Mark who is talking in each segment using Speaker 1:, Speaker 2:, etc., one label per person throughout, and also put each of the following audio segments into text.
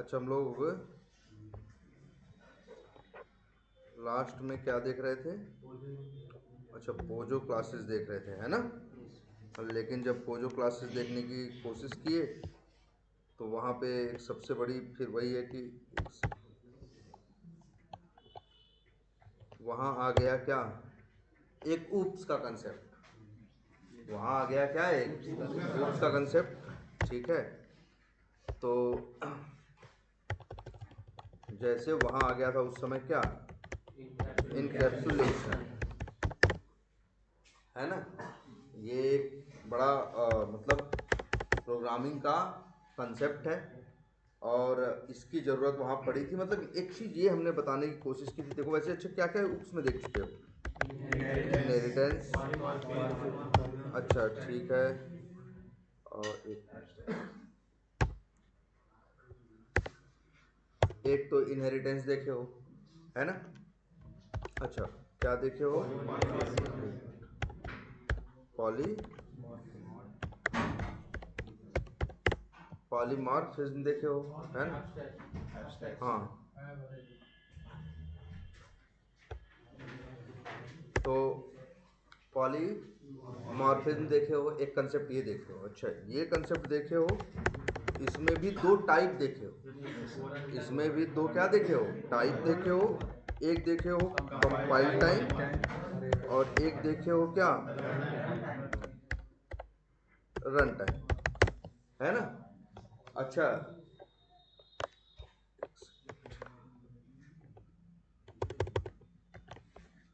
Speaker 1: अच्छा, हम लोग लास्ट में क्या देख रहे थे? अच्छा, पोजो क्लासेस देख रहे थे, है ना? लेकिन जब पोजो क्लासेस देखने की कोशिश किए तो वहाँ पे एक सबसे बड़ी फिर वही है कि वहाँ आ गया क्या, एक ऊप्स का कंसेप्ट। वहाँ आ गया क्या, एक ऊप्स का कंसेप्ट। ठीक है, तो जैसे वहाँ आ गया था उस समय क्या, इनकैप्सुलेशन, है ना? ये एक बड़ा मतलब प्रोग्रामिंग का कंसेप्ट है और इसकी ज़रूरत वहाँ पड़ी थी। मतलब एक चीज़ ये हमने बताने की कोशिश की थी। देखो वैसे अच्छा क्या क्या उसमें देख चुके हो? इनहेरिटेंस, अच्छा ठीक है। और एक तो इनहेरिटेंस देखे हो, है ना? अच्छा, क्या देखे हो? पॉली पॉलीमॉर्फिज्म देखे हो, है ना? हाँ, तो पॉलीमॉर्फिज्म देखे हो, एक कंसेप्ट ये देखे हो। अच्छा, ये कंसेप्ट देखे हो, इसमें भी दो टाइप देखे हो। इसमें भी दो क्या देखे हो, टाइप देखे हो। एक देखे हो कंपाइल टाइम और एक देखे हो क्या, रन टाइम, है ना? अच्छा,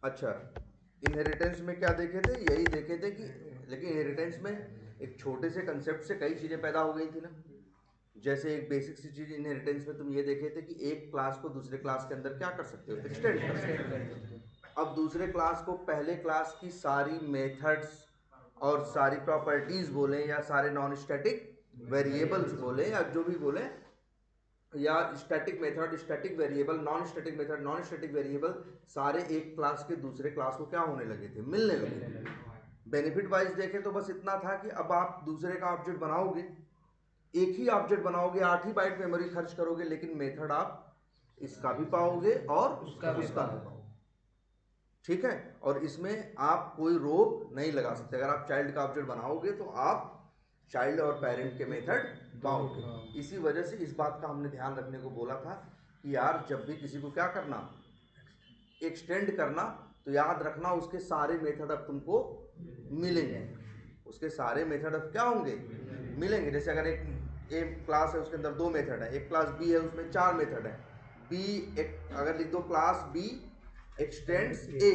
Speaker 1: अच्छा, इनहेरिटेंस में क्या देखे थे, यही देखे थे कि लेकिन इनहेरिटेंस में एक छोटे से कंसेप्ट से कई चीज़ें पैदा हो गई थी ना। जैसे एक बेसिक सी चीज़ इनहेरिटेंस में तुम ये देखे थे कि एक क्लास को दूसरे क्लास के अंदर क्या कर सकते हो, एक्सटेंड कर सकते हो। अब दूसरे क्लास को पहले क्लास की सारी मेथड्स और सारी प्रॉपर्टीज़ बोलें या सारे नॉन स्टैटिक वेरिएबल्स बोलें या जो भी बोलें, या static method, static variable, non static method, non static variable, सारे एक क्लास के दूसरे क्लास को क्या होने लगे थे, मिलने लगे थे। बेनिफिट वाइज देखें तो बस इतना था कि अब आप दूसरे का ऑब्जेक्ट बनाओगे, एक ही ऑब्जेक्ट बनाओगे, 8 ही बाइट मेमोरी खर्च करोगे, लेकिन मेथड आप इसका भी पाओगे और उसका भी पाओगे। ठीक है, और इसमें आप कोई रोक नहीं लगा सकते। अगर आप चाइल्ड का ऑब्जेक्ट बनाओगे तो आप चाइल्ड और पेरेंट के मेथड पाओगे। इसी वजह से इस बात का हमने ध्यान रखने को बोला था कि यार जब भी किसी को क्या करना, एक्सटेंड करना, तो याद रखना उसके सारे मेथड अब तुमको मिलेंगे। उसके सारे मेथड अब क्या होंगे, मिलेंगे। जैसे अगर एक क्लास है उसके अंदर 2 मेथड है, एक क्लास बी है उसमें 4 मेथड है। बी अगर लिख दो क्लास बी एक्सटेंड्स ए,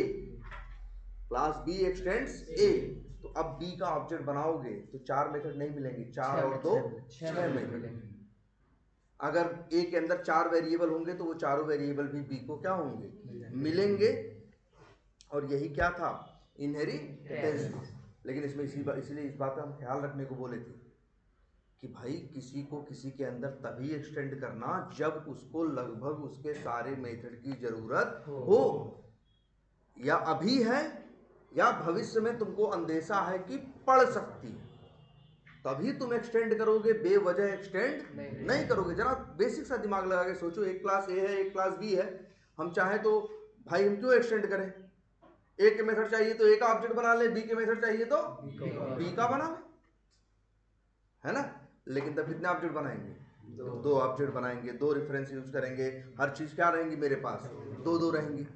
Speaker 1: क्लास बी एक्सटेंड्स ए, तो अब बी का ऑब्जेक्ट बनाओगे तो 4 मेथड नहीं मिलेंगे, 4 और 2 6 मेथड। अगर ए के अंदर 4 वेरिएबल होंगे तो वो चारों वेरिएबल भी बी को क्या होंगे, मिलेंगे। और यही क्या था, इनहेरिटेंस था। लेकिन इसमें इसीलिए इस बात का हम ख्याल रखने को बोले थे कि भाई किसी को किसी के अंदर तभी एक्सटेंड करना जब उसको लगभग उसके सारे मेथड की जरूरत हो, या अभी है या भविष्य में तुमको अंदेशा है कि पढ़ सकती है, तभी तुम एक्सटेंड करोगे। बेवजह एक्सटेंड नहीं करोगे। जरा बेसिक सा दिमाग लगा के सोचो, एक क्लास ए है एक क्लास बी है, हम चाहे तो भाई हम क्यों एक्सटेंड करें? ए के मेथड चाहिए तो ए का ऑब्जेक्ट बना ले, बी के मेथड चाहिए तो बी का बना ले, है ना? लेकिन तब कितने ऑब्जेक्ट बनाएंगे, 2 ऑब्जेक्ट बनाएंगे, 2 रेफरेंस यूज करेंगे, हर चीज क्या रहेंगी मेरे पास, 2 रहेंगी।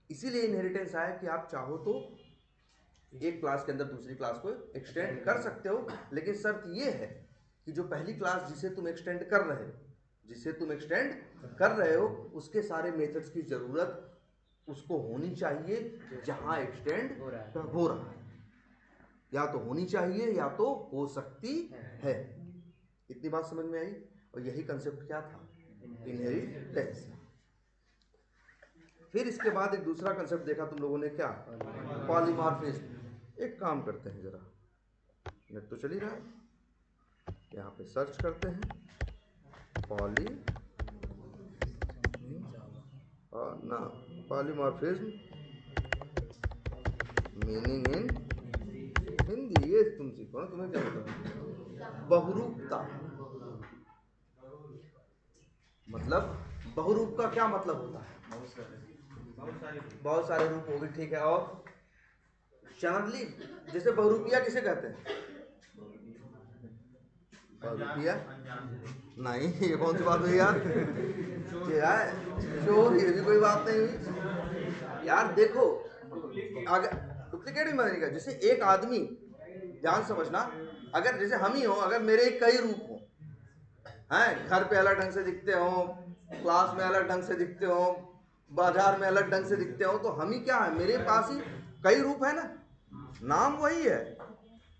Speaker 1: इसीलिए इनहेरिटेंस आया कि आप चाहो तो एक क्लास के अंदर दूसरी क्लास को एक्सटेंड कर सकते हो, लेकिन शर्त ये है कि जो पहली क्लास जिसे तुम एक्सटेंड कर रहे हो उसके सारे मेथड्स की जरूरत उसको होनी चाहिए जहां एक्सटेंड हो रहा है, या तो होनी चाहिए या तो हो सकती है। इतनी बात समझ में आई? और यही कंसेप्ट क्या था, इनहेरिटेंस। फिर इसके बाद एक दूसरा कंसेप्ट देखा तुम लोगों ने, क्या, पॉलीमॉर्फिज्म। एक काम करते हैं, जरा नेट तो चल ही रहा है, यहाँ पे सर्च करते हैं पॉली ना पॉलीमॉर्फिज्म मीनिंग इन हिंदी। ये तुम सीखो ना, तुम्हें क्या पता, बहुरूपता। मतलब बहुरूप का क्या मतलब होता है? बहुत सारे रूप होगी, ठीक है। और चंदली, जैसे बहुरूपिया किसे कहते हैं? बहुरूपिया नहीं, ये कौन सी बात हुई यार? यार चोर, ये भी कोई बात नहीं हुई यार। देखो, अगर डुप्लीकेट भी मानेगा, जैसे एक आदमी, ध्यान समझना, अगर जैसे हम ही हो, अगर मेरे कई रूप हो हैं, घर पे अलग ढंग से दिखते हो, क्लास में अलग ढंग से दिखते हो, बाजार में अलग ढंग से दिखते हो, तो हम ही क्या है, मेरे पास ही कई रूप है ना। नाम वही है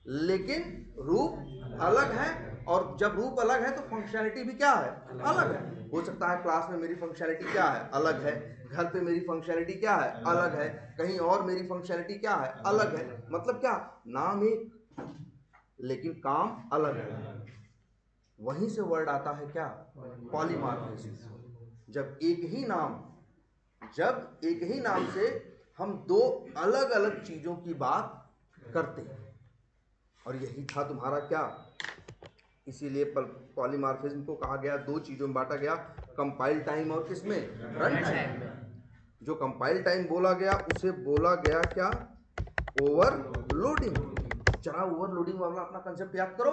Speaker 1: लेकिन रूप अलग है, और जब रूप अलग है तो फंक्शनैलिटी भी क्या है, अलग है। हो सकता है क्लास में मेरी फंक्शनैलिटी क्या है, अलग है। घर पे मेरी फंक्शनैलिटी क्या है, अलग है। कहीं और मेरी फंक्शनैलिटी क्या है, अलग है। मतलब क्या, नाम एक लेकिन काम अलग है। वहीं से वर्ड आता है क्या, पॉलीमॉर्फिज्म। जब एक ही नाम से हम दो अलग अलग चीजों की बात करते हैं, और यही था तुम्हारा क्या, इसीलिए पॉलीमॉर्फिज्म को कहा गया, दो चीजों में बांटा गया, कंपाइल टाइम और किसमें, रन टाइम। जो कंपाइल टाइम बोला गया उसे बोला गया क्या, ओवरलोडिंग। जरा ओवरलोडिंग वाला अपना कंसेप्ट याद करो,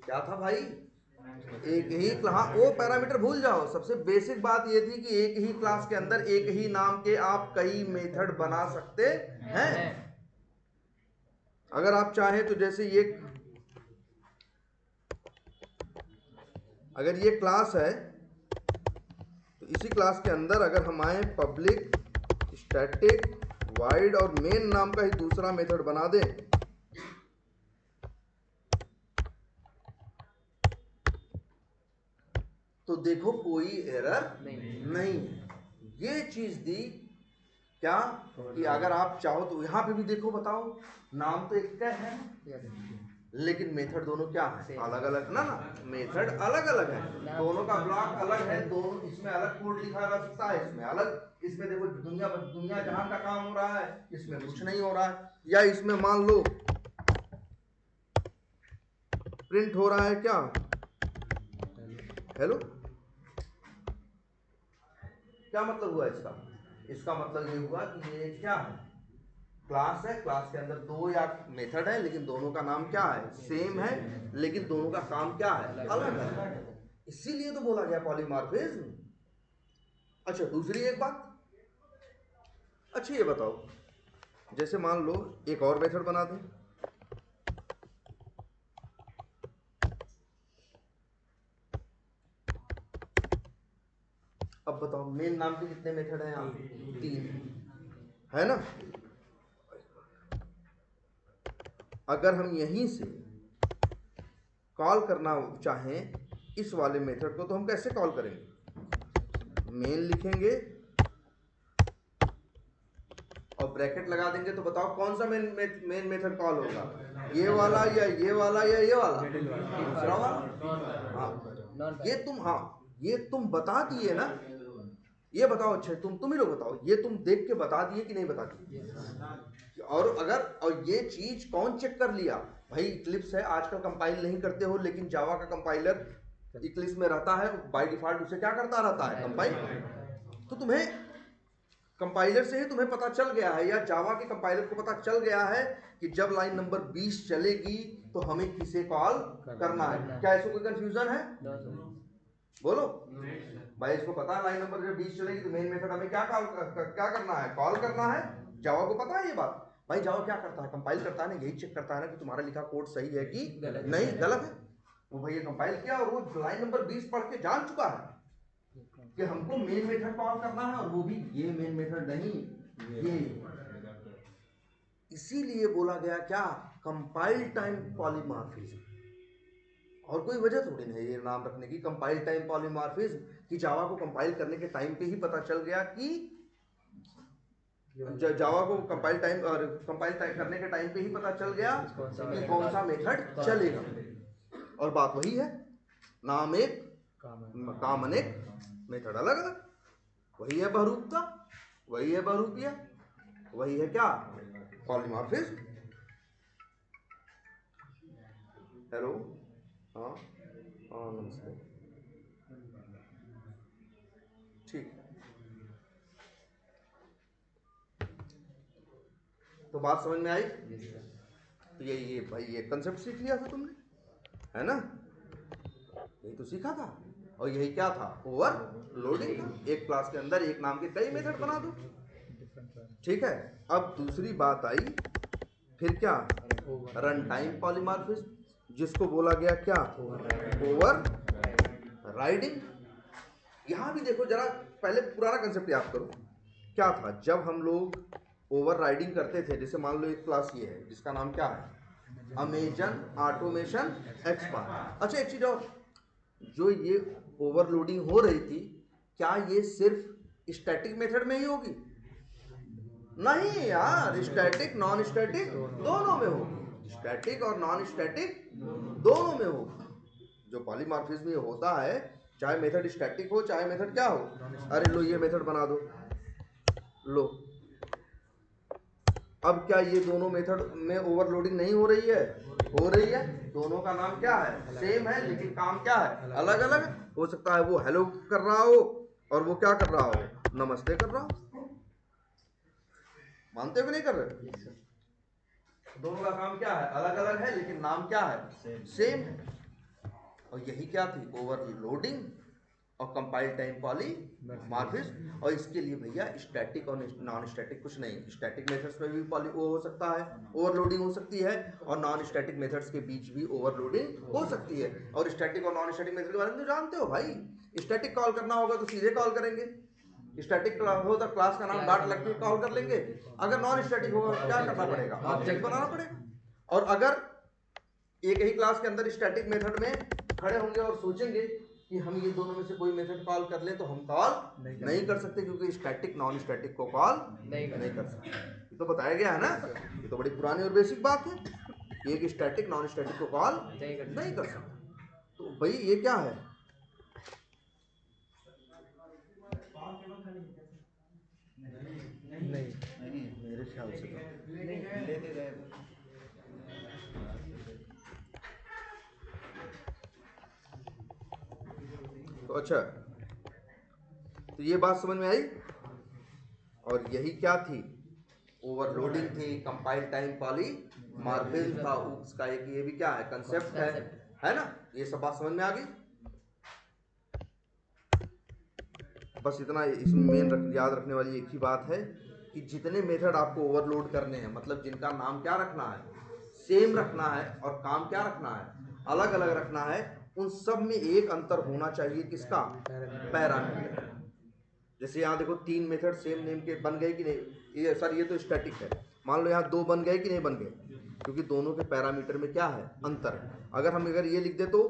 Speaker 1: क्या था भाई? एक ही, हाँ वो पैरामीटर भूल जाओ। सबसे बेसिक बात ये थी कि एक ही क्लास के अंदर एक ही नाम के आप कई मेथड बना सकते हैं। अगर आप चाहें तो, जैसे ये, अगर ये क्लास है तो इसी क्लास के अंदर अगर हम आए, पब्लिक स्टैटिक वाइड और मेन नाम का ही दूसरा मेथड बना दें, तो देखो कोई एरर नहीं है। ये चीज दी क्या, कि अगर आप चाहो तो यहां पे भी देखो, बताओ, नाम तो एक का है लेकिन मेथड दोनों क्या है, अलग अलग ना। मेथड अलग अलग है, दोनों का ब्लॉक अलग है, दोनों, इसमें अलग कोड लिखा रह सकता है, इसमें अलग। इसमें देखो दुनिया दुनिया जहां का काम हो रहा है, इसमें कुछ नहीं हो रहा है। या इसमें मान लो प्रिंट हो रहा है क्या, हेलो। क्या मतलब हुआ इसका? इसका मतलब ये हुआ कि ये क्या है, क्लास है। क्लास के अंदर दो या मेथड है, लेकिन दोनों का नाम क्या है, सेम है, लेकिन दोनों का काम क्या है, अलग है। इसीलिए तो बोला गया पॉलीमॉर्फिज्म। अच्छा, दूसरी एक बात, अच्छा ये बताओ, जैसे मान लो एक और मेथड बना दें, अब बताओ मेन नाम के कितने मेथड हैं यहाँ, तीन है ना। अगर हम यहीं से कॉल करना चाहें इस वाले मेथड को, तो हम कैसे कॉल करेंगे, मेन लिखेंगे और ब्रैकेट लगा देंगे, तो बताओ कौन सा मेन मेथड कॉल होगा, ये वाला या ये वाला या ये वाला, दूसरा वाला। हाँ ये तुम बता दिए ना। ये बताओ, अच्छा तुम ही लोग बताओ, ये तुम देख के बता दिए कि नहीं बता दिए? और ये चीज कौन चेक कर लिया? भाई इक्लिप्स है, आजकल कंपाइल नहीं करते हो, लेकिन जावा का कंपाइलर इक्लिप्स में रहता है, बाय डिफॉल्ट उसे क्या करता रहता है, कंपाइल। तो तुम्हें कंपाइलर से ही तुम्हें पता चल गया है, या जावा के कंपाइलर को पता चल गया है कि जब लाइन नंबर 20 चलेगी तो हमें किसे कॉल करना है। क्या इसको कोई कंफ्यूजन है? बोलो भाई, इसको पता है लाइन नंबर जब 20 चलेगी तो मेन मेथड हमें क्या क्या करना है, कॉल करना है। जावा को पता है ये बात। भाई जावा क्या करता है, कंपाइल करता है ना, यही चेक करता है ना कि तुम्हारा लिखा कोड सही है कि नहीं, गलत है। वो भैया कंपाइल किया और वो लाइन नंबर 20 पढ़ के जान चुका है कि हमको मेन मेथड कॉल करना है, और वो भी ये मेन मेथड नहीं, ये। इसीलिए बोला गया क्या, कंपाइल टाइम पॉलीमॉर्फिज्म। और कोई वजह थोड़ी नहीं ये नाम रखने की, कंपाइल टाइम पॉलीमॉर्फिज्म, कि जावा को कंपाइल करने के टाइम पे ही पता चल गया कि जावा को कंपाइल टाइम और कंपाइल करने के टाइम पे ही पता चल गया कि कौन सा मेथड चलेगा। और बात वही है, नाम एक, काम अनेक, मेथड अलग अलग। वही है बहुरूपता, वही है बहुरूपिया, वही है क्या, पॉलीमॉर्फिज्म। हेलो, हाँ हाँ नमस्ते। तो बात समझ में आई? तो ये भाई ये कंसेप्ट सीख लिया था तुमने, है ना? यही तो सीखा था। और यही क्या था? ओवरलोडिंग था। एक क्लास के अंदर एक नाम के कई मेथड बना दो, ठीक है। अब दूसरी बात आई फिर क्या? रन टाइम पॉलीमॉर्फिज्म, जिसको बोला गया क्या? Over riding. यहां भी देखो जरा, पहले पुराना कंसेप्ट याद करो क्या था। जब हम लोग ओवर राइडिंग करते थे, जैसे मान लो एक क्लास ये है जिसका नाम क्या है? Amazon automation expert. अच्छा एक चीज और, जो ये ओवरलोडिंग हो रही थी, क्या ये सिर्फ स्टैटिक मेथड में ही होगी? नहीं यार, स्टैटिक नॉन स्टैटिक दोनों में होगी। स्टैटिक और नॉन स्टैटिक दोनों में होगी। जो पॉलीमॉर्फिज्म ये होता है, चाहे मेथड स्टैटिक हो चाहे मेथड क्या हो। अरे लो ये मेथड बना दो, लो। अब क्या ये दोनों मेथड में ओवरलोडिंग नहीं हो रही है? हो रही है। दोनों का नाम क्या है? सेम है, लेकिन काम क्या है? अलग अलग। हो सकता है वो हेलो कर रहा हो और वो क्या कर रहा हो? नमस्ते कर रहा हो। मानते हो कि नहीं कर रहे? दोनों का काम क्या है? अलग अलग है, लेकिन नाम क्या है? सेम है। और यही क्या थी? ओवरलोडिंग और कंपाइल टाइम पॉलीमॉर्फिज्म। और इसके लिए भैया स्टैटिक और नॉन स्टैटिक कुछ नहीं। स्टैटिक मेथड्स में भी वो हो सकता है, ओवरलोडिंग हो सकती है, और नॉन स्टैटिक मेथड्स के बीच भी ओवरलोडिंग हो सकती है। और स्टैटिक और नॉन स्टैटिक मेथड के बारे में तो जानते हो भाई। स्टैटिक कॉल करना होगा तो सीधे कॉल करेंगे, स्टैटिक हो तो क्लास का नाम डॉट लग के कॉल कर लेंगे। अगर नॉन स्टैटिक होगा क्या करना पड़ेगा? ऑब्जेक्ट बनाना पड़ेगा। और अगर एक ही क्लास के अंदर स्टैटिक मेथड में खड़े होंगे और सोचेंगे कि हम ये दोनों में से कोई मेथड कॉल कर ले, तो हम कॉल नहीं कर सकते, क्योंकि स्टैटिक नॉन स्टैटिक को कॉल नहीं कर सकते। ये तो बताया गया है ना। ये तो बड़ी पुरानी और बेसिक बात है। एक स्टैटिक नॉन स्टैटिक को कॉल नहीं कर सकता। तो भाई ये क्या है? नहीं, मेरे ख्याल से तो अच्छा, तो ये बात समझ में आई। और यही क्या थी? ओवरलोडिंग थी, कंपाइल टाइम पॉलीमॉर्फिज्म था। उसका एक ये भी क्या है? कंसेप्ट है ना। ये सब बात समझ में आ गई। बस इतना इसमें याद रखने वाली एक ही बात है कि जितने मेथड आपको ओवरलोड करने हैं, मतलब जिनका नाम क्या रखना है? सेम रखना है, और काम क्या रखना है? अलग अलग रखना है। उन सब में एक अंतर होना चाहिए, किसका? पैरामीटर। जैसे यहाँ देखो 3 मेथड सेम नेम के बन गए कि नहीं? ये सर ये तो स्टैटिक है। मान लो यहाँ 2 बन गए कि नहीं बन गए? क्योंकि दोनों के पैरामीटर में क्या है? अंतर है। अगर ये लिख दे तो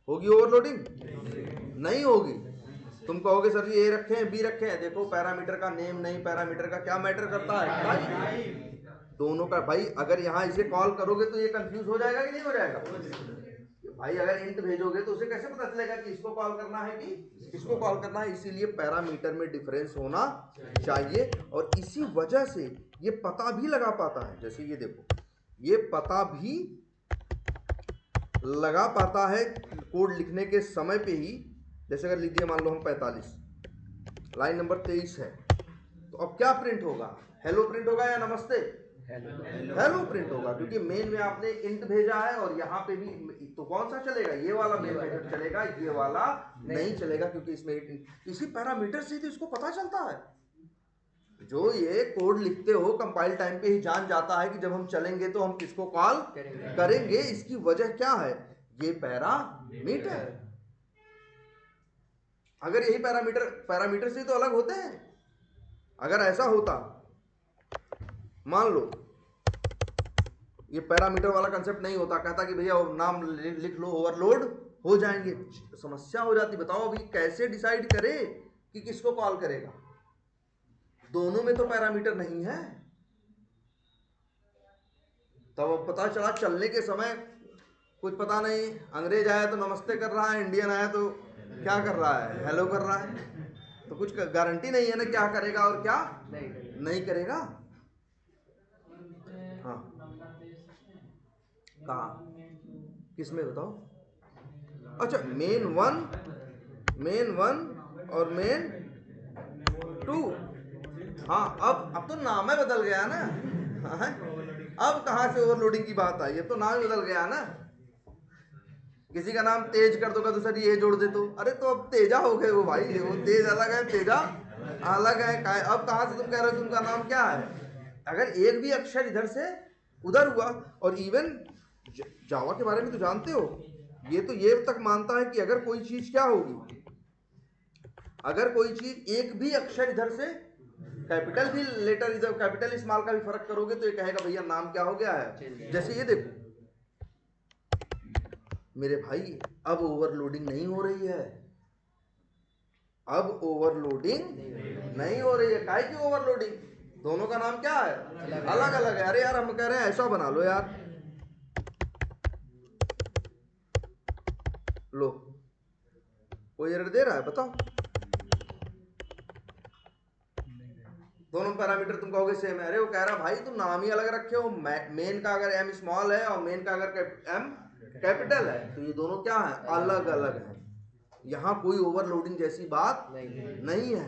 Speaker 1: होगी ओवरलोडिंग? नहीं होगी। तुम कहोगे सर जी ए रखे हैं बी रखे हैं, देखो पैरामीटर का नेम नहीं, पैरामीटर का क्या मैटर करता है? टाइप। दोनों का भाई, अगर यहाँ इसे कॉल करोगे तो ये कंफ्यूज हो जाएगा कि नहीं हो जाएगा? भाई अगर इंट भेजोगे तो उसे कैसे पता चलेगा कि इसको कॉल करना है कि इसको कॉल करना है? इसीलिए पैरामीटर में डिफरेंस होना चाहिए। और इसी वजह से ये पता भी लगा पाता है। जैसे ये देखो, ये पता भी लगा पाता है कोड लिखने के समय पे ही। जैसे अगर लिख दिया मान लो हम 45, लाइन नंबर 23 है, तो अब क्या प्रिंट होगा? हेलो प्रिंट होगा या नमस्ते? हेलो प्रिंट होगा, क्योंकि मेन में आपने इंट भेजा है। और यहाँ पे भी तो कौन सा चलेगा? ये वाला मेन मेथड चलेगा, ये वाला नहीं चलेगा, क्योंकि इसमें इसी पैरामीटर से तो इसको पता चलता है। जो ये कोड लिखते हो कंपाइल टाइम पे ही जान जाता है कि जब हम चलेंगे तो हम किसको कॉल करेंगे। इसकी वजह क्या है? ये पैरामीटर। अगर यही पैरामीटर से तो अलग होते हैं। अगर ऐसा होता, मान लो ये पैरामीटर वाला कंसेप्ट नहीं होता, कहता कि भैया नाम लिख लो, ओवरलोड हो जाएंगे, समस्या हो जाती। बताओ अभी कैसे डिसाइड करे कि किसको कॉल करेगा? दोनों में तो पैरामीटर नहीं है। तब अब पता चला चलने के समय कुछ पता नहीं, अंग्रेज आया तो नमस्ते कर रहा है, इंडियन आया तो क्या कर रहा है? हेलो कर रहा है। तो कुछ गारंटी नहीं है ना क्या करेगा और क्या नहीं करेगा। हाँ, कहाँ किस में बताओ? अच्छा, मेन वन और मेन 2। हाँ, अब तो नाम ही बदल गया ना। हाँ, अब कहाँ से ओवरलोडिंग की बात आई, अब तो नाम ही बदल गया ना। किसी का नाम तेज कर दो, तो सर ये जोड़ दे तो, अरे तो अब तेजा हो गए वो भाई, वो तेज अलग है, तेजा अलग है। अब कहाँ से तुम कह रहे हो तुमका नाम क्या है? अगर एक भी अक्षर इधर से उधर हुआ, और इवन जावा के बारे में तो जानते हो, ये तो ये तक मानता है कि अगर कोई चीज क्या होगी, अगर कोई चीज एक भी अक्षर इधर से कैपिटल भी लेटर इधर कैपिटल स्मॉल का भी फर्क करोगे तो ये कहेगा भैया नाम क्या हो गया है। जैसे ये देखो मेरे भाई, अब ओवरलोडिंग नहीं हो रही है, अब ओवरलोडिंग नहीं हो रही है। काहे की ओवरलोडिंग? दोनों का नाम क्या है? अलग अलग है। अरे यार हम कह रहे हैं ऐसा बना लो यार, लो कोई एरर दे रहा है बताओ? दोनों पैरामीटर तुम कहोगे सेम है। अरे वो कह रहा भाई तुम नाम ही अलग रखे हो, मेन का अगर एम स्मॉल है और मेन का अगर एम कैपिटल है, तो ये दोनों क्या है? अलग अलग है। यहाँ कोई ओवरलोडिंग जैसी बात नहीं है,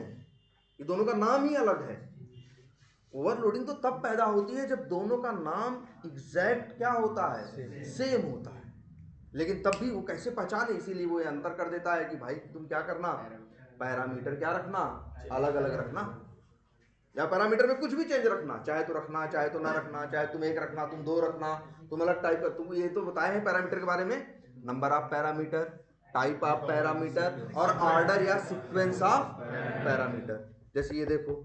Speaker 1: ये दोनों का नाम ही अलग है। ओवरलोडिंग तो तब पैदा होती है जब दोनों का नाम एग्जैक्ट क्या होता है? सेम होता है। लेकिन तब भी वो कैसे पहचाने, इसीलिए वो ये अंतर कर देता है कि भाई तुम क्या करना, पैरामीटर क्या रखना, अलग अलग रखना, या पैरामीटर में कुछ भी चेंज रखना, चाहे तो रखना चाहे तो ना रखना, चाहे तुम एक रखना तुम दो रखना, तुम अलग टाइप कर। तुम ये तो बताए हैं पैरामीटर के बारे में, number of parameter, type of parameter, और ऑर्डर या सीक्वेंस ऑफ पैरामीटर। जैसे ये देखो,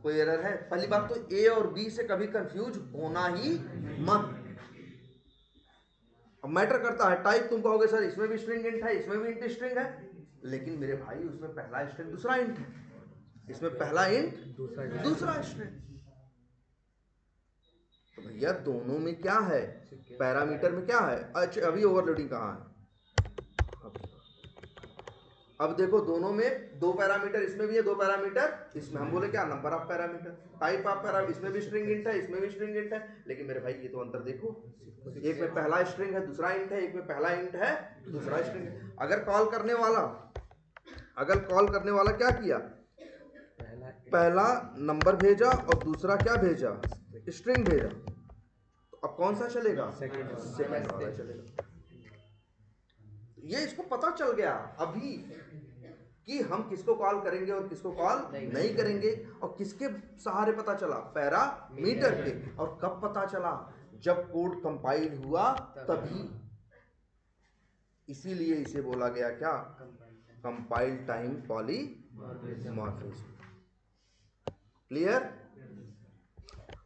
Speaker 1: कोई एरर है? पहली बात तो ए और बी से कभी कंफ्यूज होना ही मत। अब मैटर करता है टाइप, तुम कहोगे सर इसमें भी स्ट्रिंग इंट है, इसमें भी इंट स्ट्रिंग है, लेकिन मेरे भाई उसमें पहला स्ट्रिंग दूसरा इंट है, इसमें पहला इंट दूसरा स्ट्रिंग। तो भैया दोनों में क्या है? पैरामीटर में क्या है? अच्छा अभी ओवरलोडिंग कहाँ है? अब देखो दोनों में दो पैरामीटर, इसमें भी है दो पैरामीटर, इसमें हम बोले क्या, number of parameter, type of parameter, इसमें भी स्ट्रिंग इंट है, इसमें भी स्ट्रिंग इंट है। लेकिन मेरे भाई ये तो अंतर देखो, एक में पहला स्ट्रिंग है दूसरा इंट है, एक में पहला इंट है दूसरा स्ट्रिंग है। अगर कॉल करने वाला क्या किया, पहला नंबर भेजा और दूसरा क्या भेजा, स्ट्रिंग भेजा, तो अब कौन सा चलेगा? सेकंड वाला चलेगा। ये इसको पता चल गया अभी कि हम किसको कॉल करेंगे और किसको कॉल नहीं करेंगे, और किसके सहारे पता चला? पैरामीटर के। और कब पता चला? जब कोड कंपाइल हुआ तभी। इसीलिए इसे बोला गया क्या? Compile time polymorphism. क्लियर?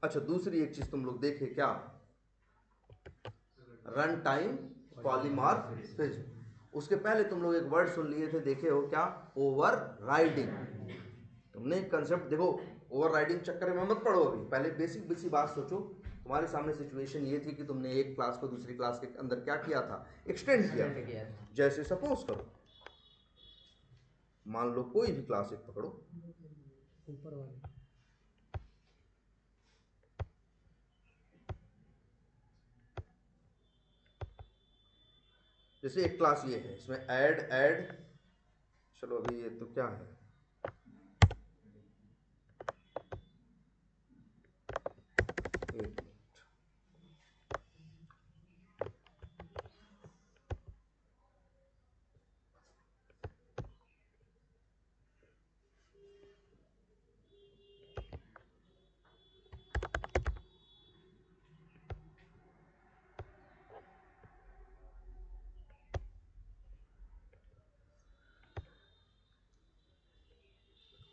Speaker 1: अच्छा दूसरी एक चीज तुम लोग देखे क्या, रन टाइम पॉलीमॉर्फिज्म। उसके पहले तुम लोग एक वर्ड सुन लिए थे, देखे हो क्या? Over riding. तुमने एक कंसेप्ट देखो, ओवर राइडिंग चक्कर में मत पड़ो, अभी पहले बेसिक बेसिक बात सोचो। तुम्हारे सामने सिचुएशन ये थी कि तुमने एक क्लास को दूसरी क्लास के अंदर क्या किया था? एक्सटेंड किया था। जैसे सपोज करो, मान लो कोई भी क्लास एक पकड़ो, ऊपर वाली, जैसे एक क्लास ये है, इसमें ऐड, चलो अभी ये तो क्या है,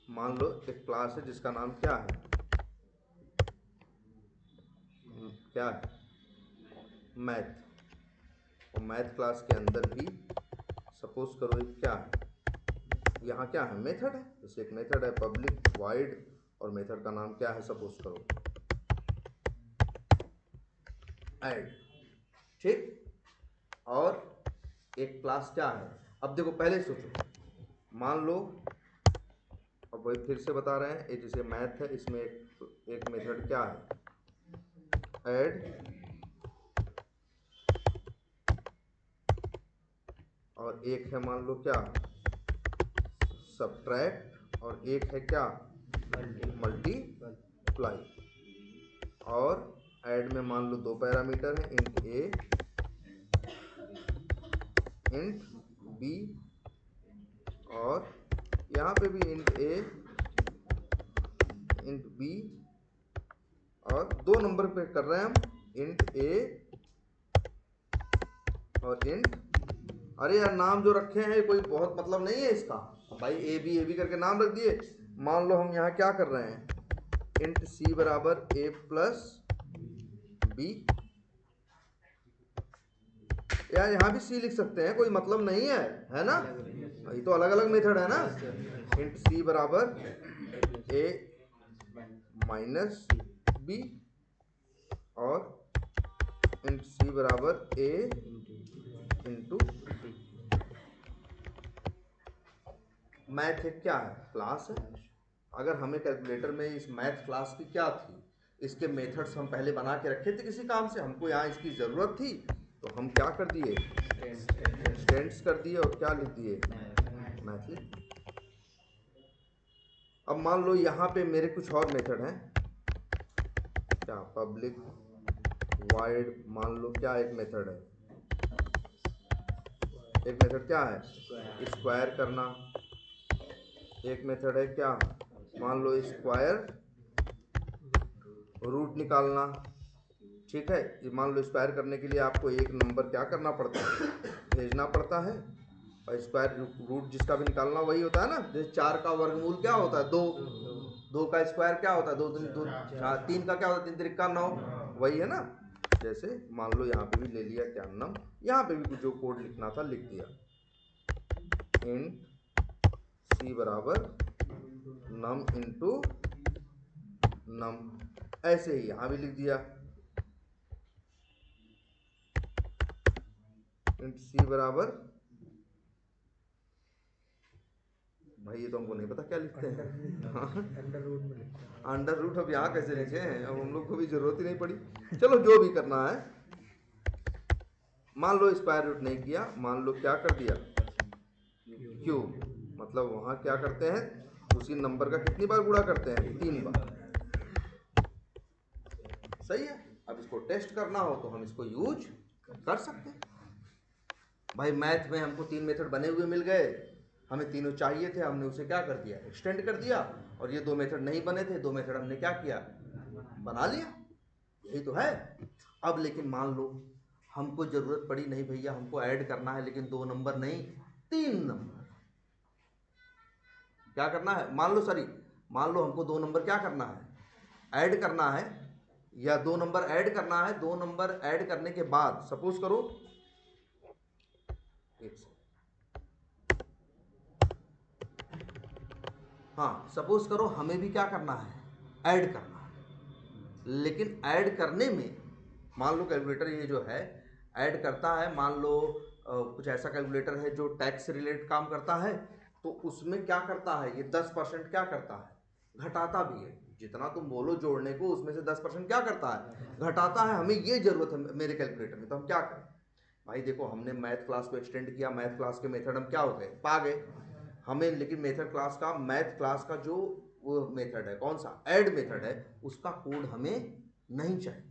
Speaker 1: मान लो एक क्लास है जिसका नाम क्या है, क्या है? मैथ। और मैथ क्लास के अंदर भी सपोज करो एक क्या है, यहाँ क्या है? मेथड है। जैसे एक मेथड है पब्लिक वाइड, और मेथड का नाम क्या है? सपोज करो ऐड। ठीक? और एक क्लास क्या है? अब देखो पहले सोचो, मान लो अब वही फिर से बता रहे हैं, ये जैसे मैथ है, इसमें एक मेथड क्या है, ऐड, और एक है मान लो क्या, सब्ट्रैक्ट, और एक है क्या, मल्टीप्लाई। और ऐड में मान लो दो पैरामीटर है, इंट ए इंट बी, और यहाँ पे भी इंट ए इंट बी, और दो नंबर पे कर रहे हैं हम, इंट ए और इंट, अरे यार नाम जो रखे हैं कोई बहुत मतलब नहीं है इसका भाई, ए बी करके नाम रख दिए। मान लो हम यहाँ क्या कर रहे हैं, इंट सी बराबर ए प्लस बी, यार यहाँ भी सी लिख सकते हैं, कोई मतलब नहीं है ना, ये तो अलग अलग मेथड है ना। इंट सी बराबर ए माइनस बी, और इंट सी बराबर ए इंटू, मैथ एक क्या है, क्लास है। अगर हमें कैलकुलेटर में इस मैथ क्लास की क्या थी, इसके मेथड्स हम पहले बना के रखे थे किसी काम से, हमको यहाँ इसकी ज़रूरत थी, तो हम क्या कर दिए, एक्सटेंड्स कर दिए, और क्या लिख दिए, मैथ लिख दिए। अब मान लो यहाँ पे मेरे कुछ और मेथड हैं, क्या, पब्लिक वाइड, मान लो क्या एक मेथड है, एक मेथड क्या है, स्क्वायर करना, एक मेथड है क्या, मान लो स्क्वायर रूट निकालना, ठीक है। ये मान लो स्क्वायर करने के लिए आपको एक नंबर क्या करना पड़ता है, भेजना पड़ता है, और स्क्वायर रूट जिसका भी निकालना वही होता है ना, जैसे 4 का वर्गमूल क्या होता है, 2, 2 का स्क्वायर क्या होता है, 2 3 2 4, 3 का क्या होता है, 3 3 का 9, वही है ना। जैसे मान लो यहाँ पे भी ले लिया क्या, नम, यहाँ पे भी कुछ जो कोड लिखना था लिख दिया, इंट सी बराबर नम इंटू नम, ऐसे ही यहाँ भी लिख दिया, इंट सी बराबर, भाई ये तो हमको नहीं पता क्या लिखते हैं, अंडर रूट। अब यहाँ कैसे लिखे हैं, अब हम लोग को भी जरूरत ही नहीं पड़ी, चलो जो भी करना है। मान लो स्क्वायर रूट नहीं किया, मान लो क्या कर दिया, क्यूब, मतलब वहाँ क्या करते हैं, उसी नंबर का कितनी बार गुणा करते हैं, 3 बार, सही है। अब इसको टेस्ट करना हो तो हम इसको यूज कर सकते हैं। भाई मैथ में हमको 3 मेथड बने हुए मिल गए, हमें तीनों चाहिए थे, हमने उसे क्या कर दिया, एक्सटेंड कर दिया, और ये 2 मेथड नहीं बने थे, 2 मेथड हमने क्या किया, बना लिया, यही तो है। अब लेकिन मान लो हमको जरूरत पड़ी नहीं भैया, हमको ऐड करना है, लेकिन 2 नंबर नहीं 3 नंबर, क्या करना है, मान लो हमको 2 नंबर क्या करना है, ऐड करना है, या 2 नंबर ऐड करना है। 2 नंबर ऐड करने के बाद सपोज करो, हाँ सपोज करो हमें भी क्या करना है, ऐड करना है, लेकिन ऐड करने में मान लो कैलकुलेटर ये जो है ऐड करता है, मान लो कुछ ऐसा कैलकुलेटर है जो टैक्स से रिलेटेड काम करता है, तो उसमें क्या करता है, ये 10% क्या करता है, घटाता भी है, जितना तुम बोलो जोड़ने को उसमें से 10% क्या करता है, घटाता है। हमें ये जरूरत है मेरे कैलकुलेटर में, तो हम क्या करें भाई, देखो हमने मैथ क्लास को एक्सटेंड किया, मैथ क्लास के मेथड हम क्या हो गए, पा गए हमें, लेकिन मेथड क्लास का, मैथ क्लास का जो वो मेथड है, कौन सा, ऐड मेथड है, उसका कोड हमें नहीं चाहिए,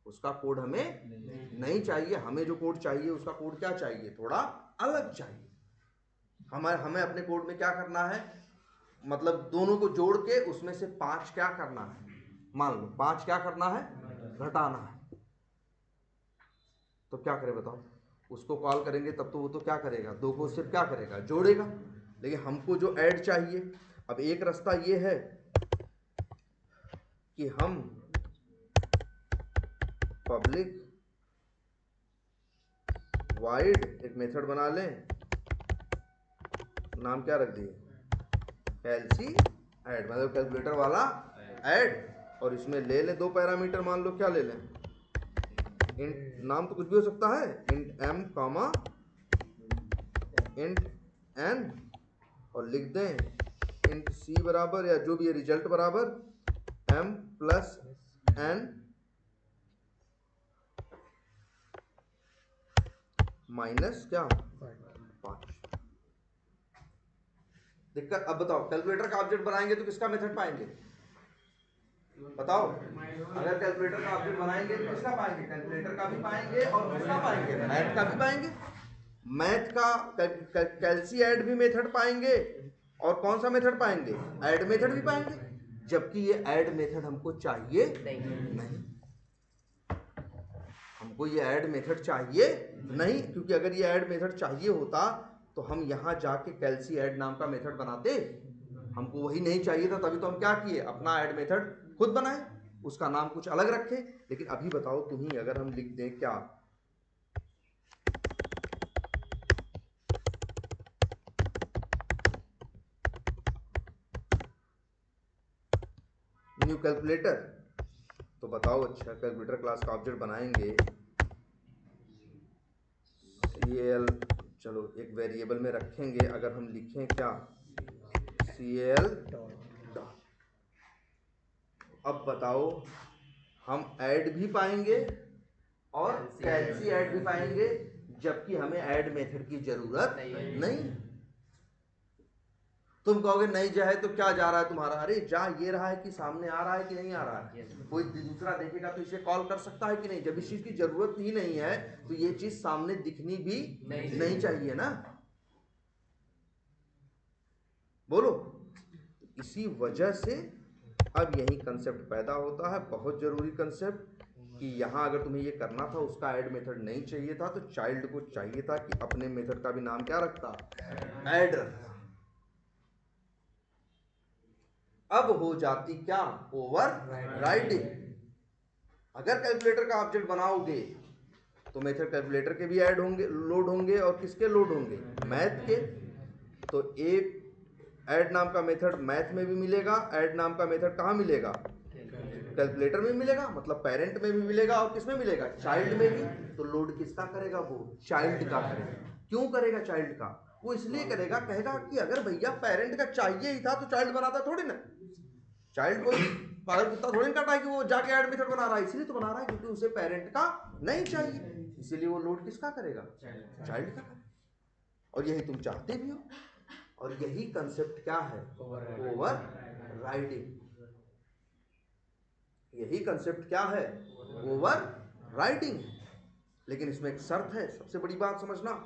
Speaker 1: उसका कोड हमें नहीं चाहिए। हमें जो कोड चाहिए उसका कोड क्या चाहिए, थोड़ा अलग चाहिए। हमें अपने कोड में क्या करना है, मतलब दोनों को जोड़ के उसमें से 5 क्या करना है, मान लो 5 क्या करना है, घटाना है, तो क्या करें बताओ, उसको कॉल करेंगे तब तो वो तो क्या करेगा, 2 को सिर्फ क्या करेगा, जोड़ेगा, लेकिन हमको जो ऐड चाहिए। अब एक रास्ता ये है कि हम पब्लिक वाइड एक मेथड बना लें, नाम क्या रख दिए, कैलसी ऐड, मतलब कैलकुलेटर वाला ऐड, और इसमें ले लें 2 पैरामीटर, मान लो क्या ले लें, इंट, नाम तो कुछ भी हो सकता है, इंट एम इंट एन, और लिख दें इंटू सी बराबर या जो भी है रिजल्ट बराबर m प्लस n माइनस क्या 5। दिक्कत अब बताओ, कैलकुलेटर का ऑब्जेक्ट बनाएंगे तो किसका मेथड पाएंगे? बताओ, अगर कैलकुलेटर का ऑब्जेक्ट बनाएंगे तो किसका पाएंगे? कैलकुलेटर का भी पाएंगे और किसका पाएंगे? मैथ का भी पाएंगे। मैथ का कैलसी ऐड भी मेथड पाएंगे और कौन सा मेथड पाएंगे? ऐड मेथड भी पाएंगे, जबकि ये ऐड मेथड हमको चाहिए नहीं। हमको ये ऐड मेथड चाहिए नहीं, क्योंकि अगर ये ऐड मेथड चाहिए होता तो हम यहां जाके कैलसी ऐड नाम का मेथड बनाते। हमको वही नहीं चाहिए था, तभी तो हम क्या किए, अपना ऐड मेथड खुद बनाए, उसका नाम कुछ अलग रखे। लेकिन अभी बताओ तुम ही, अगर हम लिख दें क्या, न्यू कैलकुलेटर, तो बताओ अच्छा कैलकुलेटर क्लास का ऑब्जेक्ट बनाएंगे CAL, चलो एक वेरिएबल में रखेंगे, अगर हम लिखें क्या CAL डॉट, अब बताओ हम ऐड भी पाएंगे और कैलसी ऐड भी पाएंगे, जबकि हमें ऐड मेथड की जरूरत नहीं। तुम कहोगे नहीं जा है तो क्या जा रहा है तुम्हारा? अरे जा ये रहा है कि सामने आ रहा है कि नहीं आ रहा है? कोई दूसरा देखेगा तो इसे कॉल कर सकता है कि नहीं? जब इस चीज की जरूरत ही नहीं है तो ये चीज सामने दिखनी भी नहीं चाहिए ना। बोलो, इसी वजह से अब यही कंसेप्ट पैदा होता है, बहुत जरूरी कंसेप्ट, कि यहां अगर तुम्हें ये करना था, उसका ऐड मेथड नहीं चाहिए था, तो चाइल्ड को चाहिए था कि अपने मेथड का भी नाम क्या रखता? ऐड रखता। अब हो जाती क्या? Over riding. अगर कैलकुलेटर का ऑब्जेक्ट बनाओगे तो मेथड कैलकुलेटर के भी ऐड होंगे, लोड होंगे, और किसके लोड होंगे? मैथ के। तो एक ऐड नाम का मेथड मैथ में भी मिलेगा, ऐड नाम का मेथड कहाँ मिलेगा? कैलकुलेटर में मिलेगा, मतलब पेरेंट में भी मिलेगा और किस में मिलेगा? चाइल्ड में भी। तो लोड किसका करेगा? वो चाइल्ड का करेगा। क्यों करेगा चाइल्ड का? वो इसलिए करेगा, कहेगा कि अगर भैया पेरेंट का चाहिए ही था तो चाइल्ड बनाता थोड़ी ना। चाइल्ड को पागल कुत्ता थोड़ी काटा है कि वो जाके ऐड मेथड बना रहा है, इसलिए तो बना रहा है क्योंकि उसे पेरेंट का नहीं चाहिए, इसीलिए वो लोड किसका करेगा? चाइल्ड का करेगा। और यही तुम चाहते भी हो, और यही कंसेप्ट क्या है? Over riding. यही कंसेप्ट क्या है? Over riding. लेकिन इसमें एक शर्त है, सबसे बड़ी बात समझना,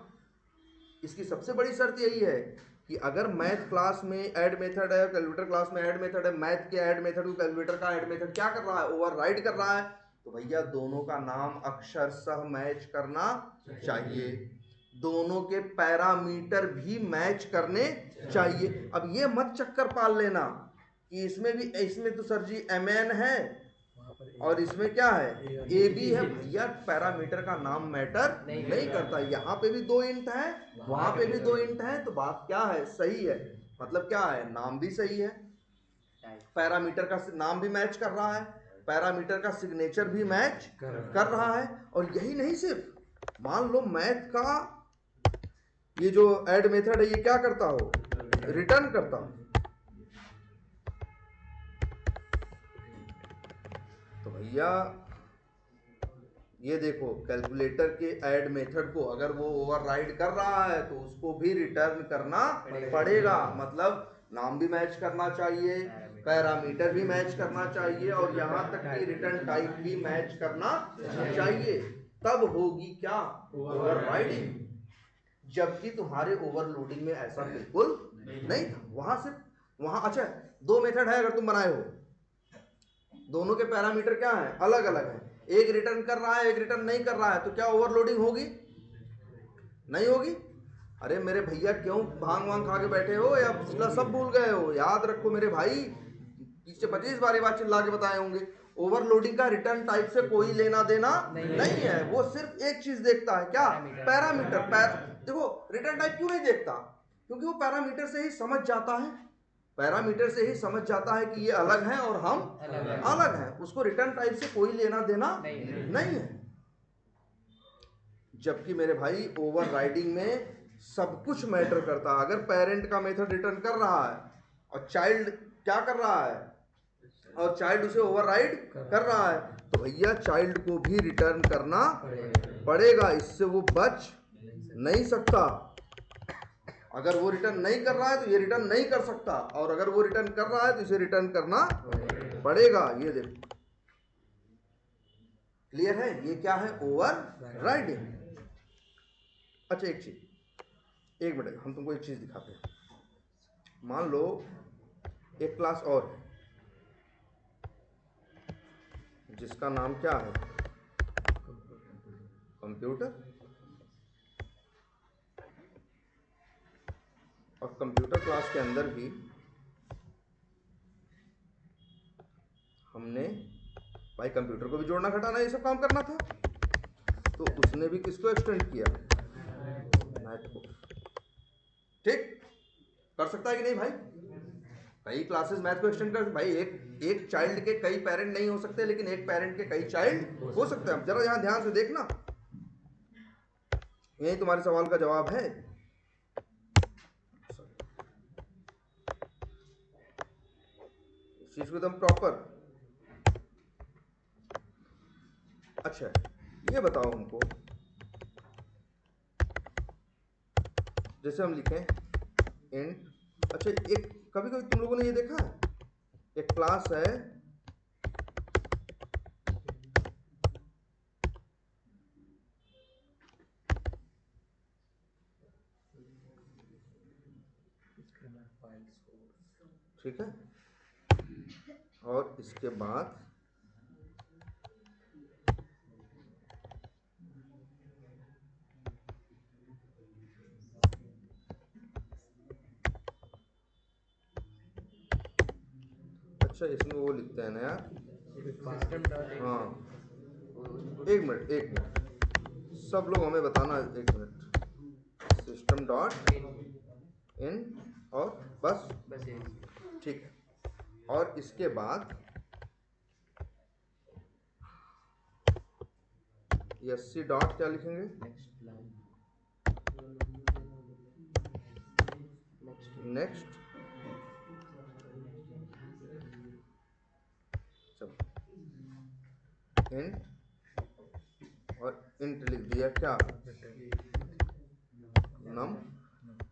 Speaker 1: इसकी सबसे बड़ी शर्त यही है कि अगर मैथ क्लास में ऐड मेथड है, कैलकुलेटर क्लास में ऐड मेथड है, मैथ के ऐड मेथड को कैलकुलेटर का ऐड मेथड क्या कर रहा है? ओवरराइड कर रहा है, तो भैया दोनों का नाम अक्षरशः मैच करना चाहिए, दोनों के पैरामीटर भी मैच करने चाहिए। अब ये मत चक्कर पाल लेना कि इसमें भी, इसमें तो सर जी MN है और इसमें क्या है? AB है। भैया पैरामीटर का नाम मैटर नहीं करता। यहाँ पे भी 2 इंट है, वहां पे भी 2 इंट है, तो बात क्या है? सही है। मतलब क्या है? नाम भी सही है, पैरामीटर का नाम भी मैच कर रहा है, पैरामीटर का सिग्नेचर भी मैच कर रहा है। और यही नहीं, सिर्फ मान लो मैथ का ये जो ऐड मेथड है ये क्या करता हो? रिटर्न करता हो। तो भैया ये देखो, कैलकुलेटर के ऐड मेथड को अगर वो ओवरराइड कर रहा है तो उसको भी रिटर्न करना पड़ेगा। मतलब नाम भी मैच करना चाहिए, पैरामीटर भी मैच करना चाहिए, और यहां तक कि रिटर्न टाइप भी मैच करना चाहिए, तब होगी क्या? ओवरराइडिंग। जबकि तुम्हारे ओवरलोडिंग में ऐसा बिल्कुल नहीं था। वहां से वहां अच्छा 2 मेथड है अगर तुम बनाए हो, दोनों के पैरामीटर क्या है? अलग अलग है, एक रिटर्न कर रहा है एक रिटर्न नहीं कर रहा है, तो क्या ओवरलोडिंग होगी? नहीं होगी। अरे मेरे भैया क्यों भांग वांग खा के बैठे हो या पिछला सब भूल गए हो? याद रखो मेरे भाई, 20 बार ये बात चिल्ला के बताए होंगे। ओवरलोडिंग का रिटर्न टाइप से कोई लेना देना नहीं है, वो सिर्फ एक चीज देखता है, क्या? पैरामीटर। देखो रिटर्न टाइप क्यों नहीं देखता? क्योंकि वो पैरामीटर से ही समझ जाता है, पैरामीटर से ही समझ जाता है कि ये अलग है और हम अलग हैं। उसको रिटर्न टाइप से कोई लेना देना नहीं है। जबकि मेरे भाई ओवरराइडिंग में सब कुछ मैटर करता है। अगर पेरेंट का मेथड रिटर्न कर रहा है और चाइल्ड क्या कर रहा है, और चाइल्ड उसे ओवरराइड कर रहा है, तो भैया चाइल्ड को भी रिटर्न करना पड़ेगा, इससे वो बच नहीं सकता। अगर वो रिटर्न नहीं कर रहा है तो ये रिटर्न नहीं कर सकता, और अगर वो रिटर्न कर रहा है तो इसे रिटर्न करना पड़ेगा। ये देखो क्लियर है, ये क्या है, ओवरराइडिंग। अच्छा एक चीज, एक मिनट हम तुमको एक चीज दिखाते हैं। मान लो एक क्लास और है जिसका नाम क्या है, कंप्यूटर, और कंप्यूटर क्लास के अंदर भी हमने भाई कंप्यूटर को भी जोड़ना घटाना ये सब काम करना था, तो उसने भी किसको एक्सटेंड किया, मैथ को। ठीक, कर सकता है कि नहीं भाई, कई क्लासेस मैथ को एक्सटेंड कर भाई। एक चाइल्ड के कई पेरेंट नहीं हो सकते, लेकिन एक पेरेंट के कई चाइल्ड हो सकते हैं। जरा यहां ध्यान से देखना, यही तुम्हारे सवाल का जवाब है। इस चीज को एकदम प्रॉपर। अच्छा ये बताओ हमको, जैसे हम लिखें इंट, अच्छा एक कभी कभी तुम लोगों ने ये देखा है, एक क्लास है ठीक है, और इसके बाद अच्छा इसमें वो लिखते हैं ना यार, हाँ एक मिनट सब लोग हमें बताना, एक मिनट, सिस्टम डॉट इन और बस ठीक है, और इसके बाद एससी डॉट क्या लिखेंगे, नेक्स्ट, चलो इंट, और इंट लिख दिया क्या, नम,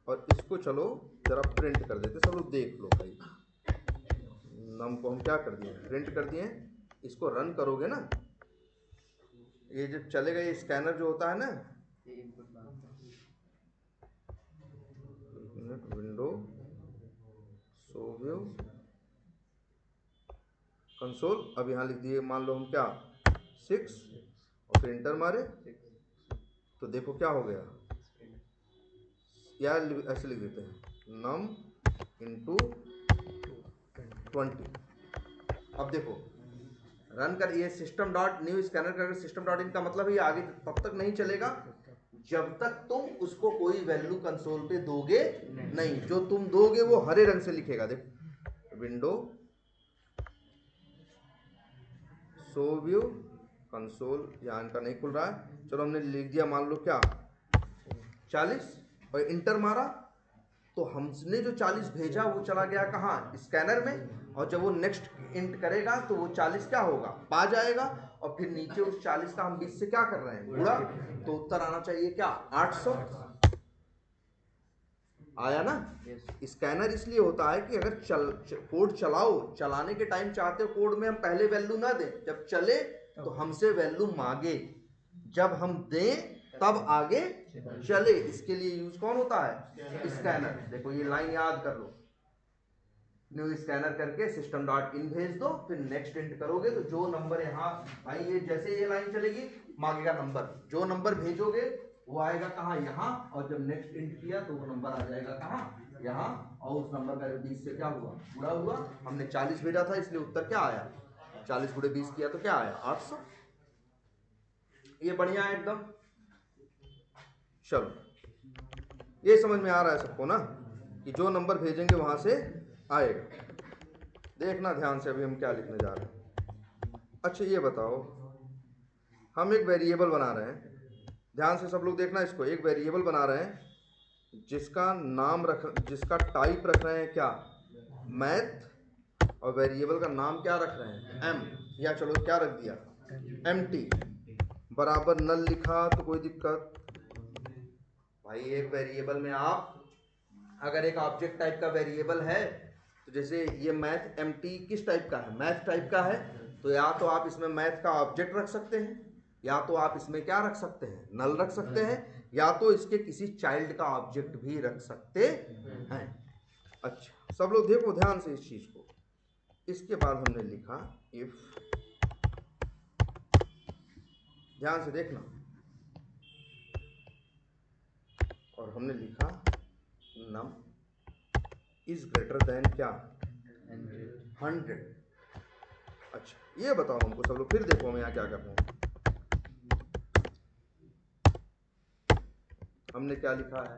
Speaker 1: और इसको चलो जरा प्रिंट कर देते, सब लोग देख लो भाई। नम को हम क्या कर दिए, प्रिंट कर दिए। इसको रन करोगे ना, ये जब चलेगा, ये स्कैनर जो होता है ना, विंडो शो व्यू कंसोल, अब यहाँ लिख दिए मान लो हम क्या 6, और फिर इंटर मारे, तो देखो क्या हो गया, यार ऐसे लिख देते हैं नम इंटू 20। अब देखो रन कर, ये सिस्टम डॉट न्यू स्कैनर करके सिस्टम डॉट इन का मतलब ये आगे तब तक नहीं चलेगा जब तक तुम उसको कोई वैल्यू कंसोल पे दोगे नहीं। जो तुम दोगे वो हरे रंग से लिखेगा, देखो विंडो शो व्यू कंसोल, यहाँ इनका नहीं खुल रहा है, चलो हमने लिख दिया मान लो क्या 40, और इंटर मारा, तो हमने जो 40 भेजा वो चला गया कहाँ, स्कैनर में, और जब वो नेक्स्ट इंट करेगा तो वो 40 क्या होगा, पा जाएगा, और फिर नीचे उस 40 का हम 20 से क्या कर रहे हैं, गुणा, तो उत्तर आना चाहिए क्या 800। आया ना। स्कैनर इसलिए होता है कि अगर कोड चलाओ, चलाने के टाइम चाहते हो कोड में हम पहले वैल्यू ना दें, जब चले तो हमसे वैल्यू मांगे, जब हम दें तब आगे चले, इसके लिए यूज कौन होता है, स्कैनर। देखो ये लाइन याद कर लो, न्यू स्कैनर करके सिस्टम डॉट इन भेज दो, फिर नेक्स्ट इंट करोगे तो जो नंबर यहाँ भाई, ये जैसे ये लाइन चलेगी मांगेगा नंबर, जो नंबर भेजोगे वो आएगा कहाँ, यहाँ, और जब नेक्स्ट इंट किया तो वो नंबर आ जाएगा कहाँ, यहाँ, और उस नंबर का 20 से क्या हुआ, पूरा हुआ। हमने 40 भेजा था इसलिए उत्तर क्या आया, 40 गुणे 20 किया तो क्या आया 800। ये बढ़िया है एकदम। चलो ये समझ में आ रहा है सबको ना, कि जो नंबर भेजेंगे वहां से आएगा। देखना ध्यान से, अभी हम क्या लिखने जा रहे हैं। अच्छा ये बताओ, हम एक वेरिएबल बना रहे हैं, ध्यान से सब लोग देखना इसको, एक वेरिएबल बना रहे हैं जिसका नाम जिसका टाइप रख रहे हैं क्या, मैथ और वेरिएबल का नाम क्या रख रहे हैं, एम, या चलो क्या रख दिया, एम्प्टी बराबर नल लिखा तो कोई दिक्कत भाई। एक वेरिएबल में आप अगर एक ऑब्जेक्ट टाइप का वेरिएबल है तो जैसे ये मैथ एम्प्टी किस टाइप का है, मैथ टाइप का है, तो या तो आप इसमें मैथ का ऑब्जेक्ट रख सकते हैं, या तो आप इसमें क्या रख सकते हैं, नल रख सकते हैं, या तो इसके किसी चाइल्ड का ऑब्जेक्ट भी रख सकते हैं। अच्छा सब लोग देखो ध्यान से इस चीज को। इसके बाद हमने लिखा इफ, ध्यान से देखना, और हमने लिखा नम इज ग्रेटर देन क्या, 100। अच्छा ये बताओ हमको सब लोग, फिर देखो हम यहाँ क्या कर रहे हैं। हमने क्या लिखा है,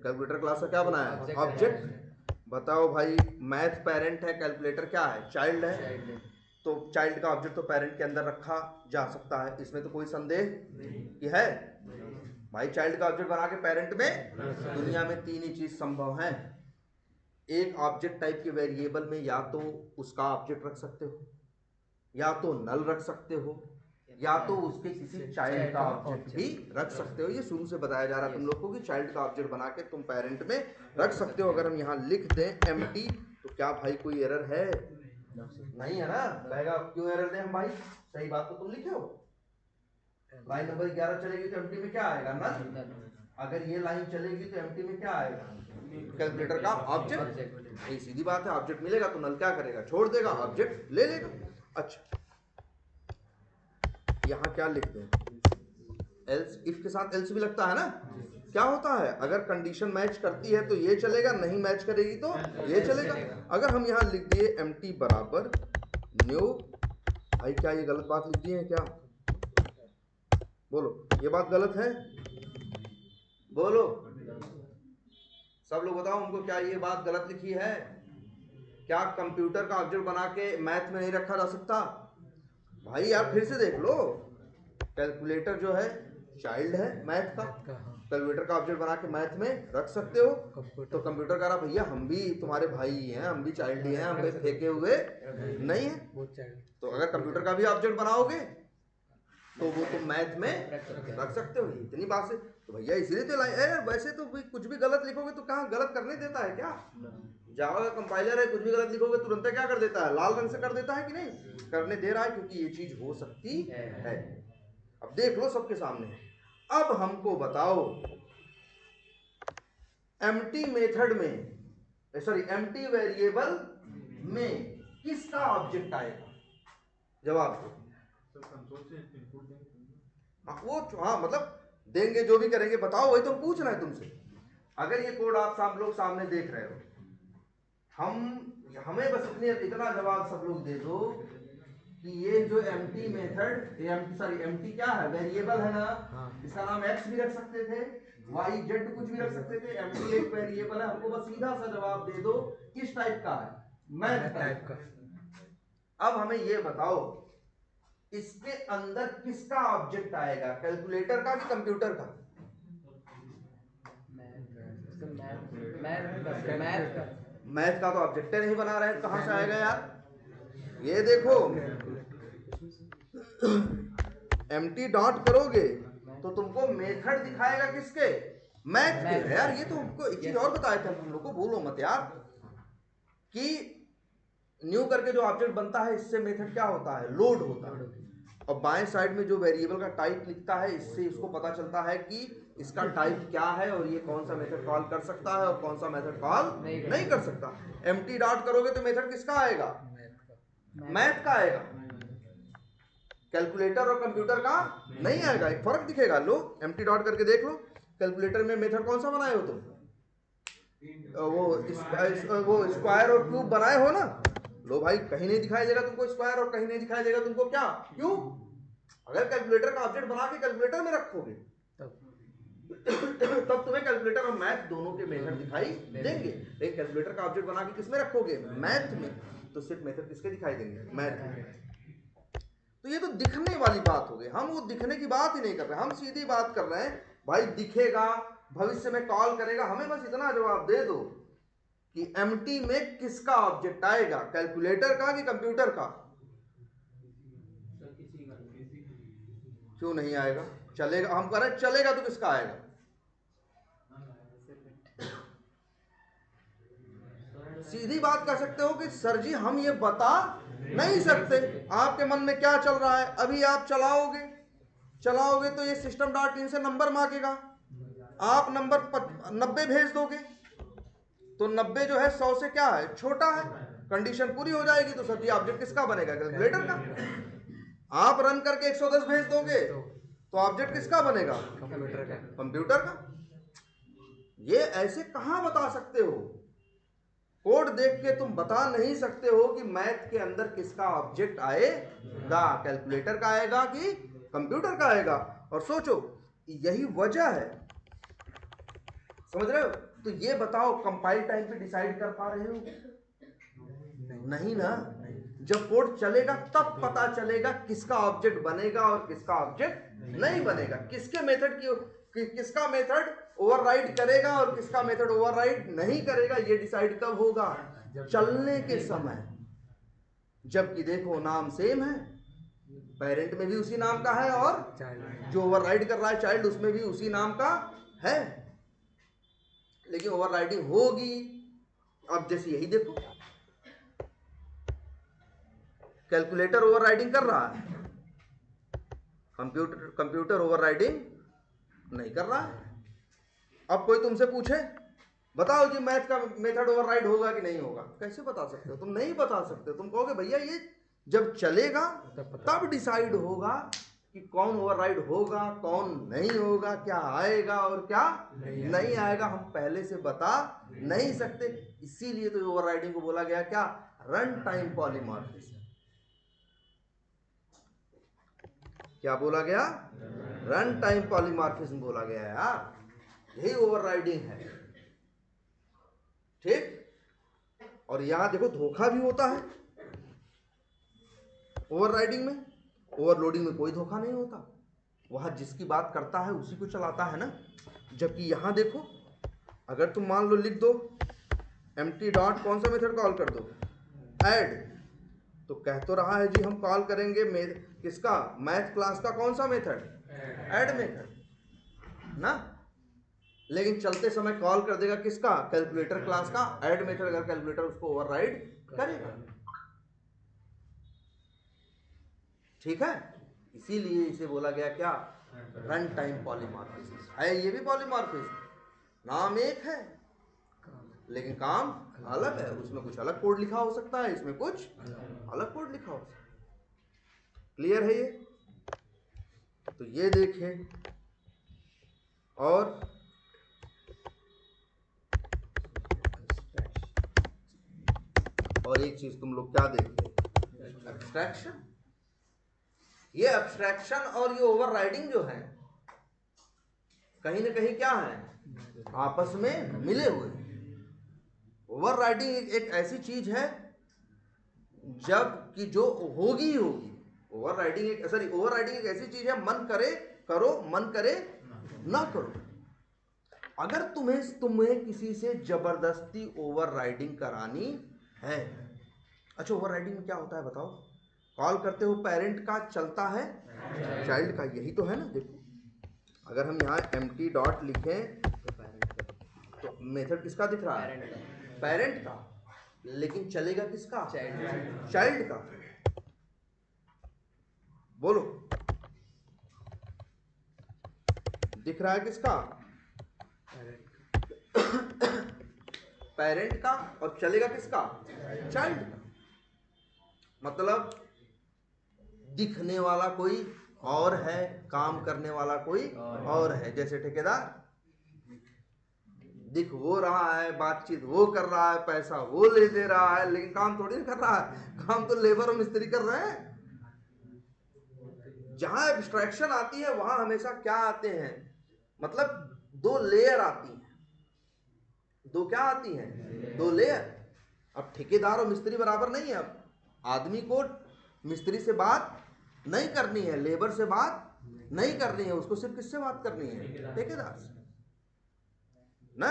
Speaker 1: कैलकुलेटर क्लास का क्या बनाया है, ऑब्जेक्ट। बताओ भाई मैथ पेरेंट है, कैलकुलेटर क्या है, चाइल्ड है, तो चाइल्ड का ऑब्जेक्ट तो पेरेंट के अंदर रखा जा सकता है, इसमें तो कोई संदेह कि है भाई। चाइल्ड का ऑब्जेक्ट बना के पेरेंट में दुनिया में तीन ही चीज संभव है, एक ऑब्जेक्ट टाइप के वेरिएबल में या तो उसका ऑब्जेक्ट रख सकते हो, या तो नल रख सकते हो, या तो उसके किसी चाइल्ड का ऑब्जेक्ट भी रख सकते हो। ये शुरू से बताया जा रहा है तुम लोग को कि चाइल्ड का ऑब्जेक्ट बना के तुम पेरेंट में रख सकते हो। अगर हम यहाँ लिख दें एम्प्टी तो क्या भाई कोई एरर है, नहीं है ना, कहेगा क्यों एरर दें हम भाई, सही बात तो तुम लिखे हो। लाइन नंबर 11 चलेगी तो एम्प्टी में क्या आएगा, नल। अगर ये लाइन चलेगी तो एम्प्टी में क्या आएगा, कैलकुलेटर का ऑब्जेक्ट। ये सीधी बात है, ऑब्जेक्ट मिलेगा तो नल क्या करेगा, छोड़ देगा, ऑब्जेक्ट ले लेगा। अच्छा यहाँ क्या लिखते हैं, एल्स, इफ के साथ एल्स भी लगता है ना, क्या होता है अगर कंडीशन मैच करती है तो ये चलेगा, नहीं मैच करेगी तो ये चलेगा। अगर हम यहाँ लिख दिए एम्प्टी बराबर न्यू, भाई क्या ये गलत बात लिख दिए है क्या, बोलो ये बात गलत है, बोलो सब लोग बताओ हमको, क्या ये बात गलत लिखी है, क्या कंप्यूटर का ऑब्जेक्ट बना के मैथ में नहीं रखा जा सकता भाई, यार फिर से देख लो, कैलकुलेटर जो है चाइल्ड है मैथ का, कैलकुलेटर का ऑब्जेक्ट बना के मैथ में रख सकते हो, तो कंप्यूटर कह रहा भैया हम भी तुम्हारे भाई ही हैं, हम भी चाइल्ड ही हैं, हम कहीं फेंके हुए नहीं है। तो अगर कंप्यूटर का भी ऑब्जेक्ट बनाओगे तो वो तुम मैथ में रख सकते हो, इतनी बात से तो भैया इसीलिए तो वैसे तो कुछ भी गलत लिखोगे तो कहाँ गलत करने देता है क्या, जावा का कंपाइलर है, कुछ भी गलत लिखोगे तुरंत क्या कर देता है, लाल रंग से कर देता है कि नहीं, करने दे रहा है, क्योंकि ये चीज हो सकती है। अब देख लो सबके सामने, अब हमको बताओ एम्प्टी मेथड में, सॉरी एम्प्टी वेरिएबल में किसका ऑब्जेक्ट आएगा, जवाब दो। वो हाँ मतलब देंगे जो भी करेंगे, बताओ, वही तो पूछना है तुमसे। अगर ये कोड आप सब लोग सामने देख रहे हो, हमें बस इतना जवाब सब लोग दे दो कि ये जो एम्प्टी मेथड, सॉरी एम्प्टी क्या है, वेरिएबल है ना, इसका नाम एक्स भी रख सकते थे, वाई जेड कुछ भी रख सकते थे, एम्प्टी एक वेरिएबल है, हमको बस सीधा सा जवाब दे दो किस टाइप का है, मैथ टाइप का। अब हमें ये बताओ इसके अंदर किसका ऑब्जेक्ट आएगा, कैलकुलेटर का कि कंप्यूटर का, मैथ का तो ऑब्जेक्ट नहीं बना रहे हैं, कहां से आएगा यार, ये देखो एम्प्टी डॉट करोगे तो तुमको मेथड दिखाएगा किसके, मैथ के। यार ये तो हमको एक चीज और बताया था तुम लोग को, भूलो मत यार, कि न्यू करके जो ऑब्जेक्ट बनता है इससे मेथड क्या होता है, लोड होता है, और बाएं साइड में जो वेरिएबल का टाइप लिखता है इससे इसको पता चलता है कि इसका टाइप क्या है और ये कौन सा मेथड कॉल कर सकता है और कौन सा मेथड कॉल नहीं कर सकता। एम्प्टी डॉट करोगे तो मेथड किसका आएगा, मैथ का आएगा, कैलकुलेटर और कंप्यूटर का नहीं आएगा, एक फर्क दिखेगा। लो एम्प्टी डॉट करके देख लो, कैलकुलेटर में मेथड कौन सा बनाए हो तुम, वो स्क्वायर और क्यूब बनाए हो ना, लो भाई कहीं नहीं दिखाई देगा तुमको स्क्वायर और कहीं नहीं दिखाई देगा तुमको क्या क्यूब। अगर कैलकुलेटर का ऑब्जेक्ट बना के कैलकुलेटर में रखोगे तब तुम्हें कैलकुलेटर और मैथ दोनों के मेथड दिखाई देंगे, लेकिन कैलकुलेटर का ऑब्जेक्ट बना के किसमें रखोगे, मैथ में, तो सिर्फ मेथड किसके दिखाई देंगे, मैथ में। तो ये तो दिखने वाली बात हो गई, हम वो दिखने की बात ही नहीं कर रहे, हम सीधी बात कर रहे हैं भाई दिखेगा, भविष्य में कॉल करेगा, हमें बस इतना जवाब दे दो कि एमटी में किसका ऑब्जेक्ट आएगा, कैलकुलेटर का कि कंप्यूटर का? क्यों नहीं आएगा? चलेगा, हम कह रहे हैं चलेगा तो किसका आएगा? सीधी बात कर सकते हो कि सर जी हम ये बता नहीं सकते, आपके मन में क्या चल रहा है। अभी आप चलाओगे तो ये system.in से नंबर मांगेगा, आप नंबर 90 भेज दोगे तो 90 जो है 100 से क्या है, छोटा है, कंडीशन पूरी हो जाएगी। तो सर जी ऑब्जेक्ट किसका बनेगा, कैलकुलेटर का। आप रन करके 110 भेज दोगे तो ऑब्जेक्ट किसका बनेगा, कंप्यूटर का। ये ऐसे कहां बता सकते हो? कोड देख के तुम बता नहीं सकते हो कि मैथ के अंदर किसका ऑब्जेक्ट आएगा, कैलकुलेटर का आएगा कि कंप्यूटर का आएगा। और सोचो यही वजह है, समझ रहे हो? तो ये बताओ कंपाइल टाइम पे डिसाइड कर पा रहे हो? नहीं ना। जब कोड चलेगा तब पता चलेगा किसका ऑब्जेक्ट बनेगा और किसका ऑब्जेक्ट नहीं बनेगा, किसके मेथड की किसका मेथड ओवरराइड करेगा और किसका मेथड ओवरराइड नहीं करेगा। ये डिसाइड कब होगा, चलने के समय। जबकि देखो नाम सेम है, पेरेंट में भी उसी नाम का है और जो ओवरराइड कर रहा है चाइल्ड उसमें भी उसी नाम का है, लेकिन ओवरराइडिंग होगी। अब जैसे यही देखो, कैलकुलेटर ओवरराइडिंग कर रहा है, कंप्यूटर ओवरराइडिंग नहीं कर रहा है। अब कोई तुमसे पूछे बताओ जी मैथ का मेथड ओवरराइड होगा कि नहीं होगा, कैसे बता सकते हो? तुम नहीं बता सकते। तुम कहोगे भैया ये जब चलेगा तब डिसाइड होगा कि कौन ओवरराइड होगा कौन नहीं होगा, क्या आएगा और क्या नहीं आएगा। हम पहले से बता नहीं सकते, इसीलिए तो ओवरराइडिंग को बोला गया क्या, रन टाइम पॉलीमॉर्फिज्म। क्या बोला गया, रन टाइम पॉलीमॉर्फिज्म बोला गया है यार। यही ओवरराइडिंग है, ठीक। और यहां देखो धोखा भी होता है ओवरराइडिंग में, ओवरलोडिंग में कोई धोखा नहीं होता। वहां जिसकी बात करता है उसी को चलाता है ना। जबकि यहां देखो, अगर तुम मान लो लिख दो एम्प्टी डॉट कौन सा मेथड कॉल कर दो, ऐड, तो कह तो रहा है जी हम कॉल करेंगे किसका, मैथ क्लास का कौन सा मेथड, ऐड मेथड ना। लेकिन चलते समय कॉल कर देगा किसका, कैलकुलेटर क्लास का ऐड मेथड, अगर कैलकुलेटर उसको ओवरराइड करेगा, ठीक है। इसीलिए इसे बोला गया क्या, रन टाइम पॉलीमॉर्फिज्म है। ये भी पॉलीमॉर्फिज्म, नाम एक है लेकिन काम अलग है। उसमें कुछ अलग कोड लिखा हो सकता है, इसमें कुछ अलग कोड लिखा हो सकता है। क्लियर है ये? तो ये देखें। और एक चीज तुम लोग क्या देखते हैं, एब्स्ट्रैक्शन। ये एब्स्ट्रैक्शन और ये ओवरराइडिंग जो है कहीं ना कहीं क्या है, आपस में मिले हुए। ओवरराइडिंग एक ऐसी चीज है जब कि जो होगी ही होगी। ओवरराइडिंग एक ऐसी चीज है, मन करे करो, मन करे ना करो। अगर तुम्हें किसी से जबरदस्ती ओवरराइडिंग करानी है, अच्छा ओवरराइडिंग में क्या होता है बताओ, कॉल करते हो पेरेंट का, चलता है चाइल्ड का, यही तो है ना। देखो अगर हम यहाँ एम्प्टी डॉट लिखें तो मेथड किसका दिख रहा है, पेरेंट का, लेकिन चलेगा किसका, चाइल्ड का। बोलो दिख रहा है किसका, पेरेंट का, और चलेगा किसका, चाइल्ड का। मतलब दिखने वाला कोई और है, काम करने वाला कोई और है। जैसे ठेकेदार दिख वो रहा है, बातचीत वो कर रहा है, पैसा वो ले दे रहा है, लेकिन काम थोड़ी ना कर रहा है, काम तो लेबर और मिस्त्री कर रहे हैं। जहां एब्स्ट्रैक्शन आती है वहां हमेशा क्या आते हैं, मतलब दो लेयर आती हैं। दो क्या आती हैं, दो लेयर। अब ठेकेदार और मिस्त्री बराबर नहीं है। अब आदमी को मिस्त्री से बात नहीं करनी है, लेबर से बात नहीं करनी है, उसको सिर्फ किससे बात करनी है, ठेकेदार से ना।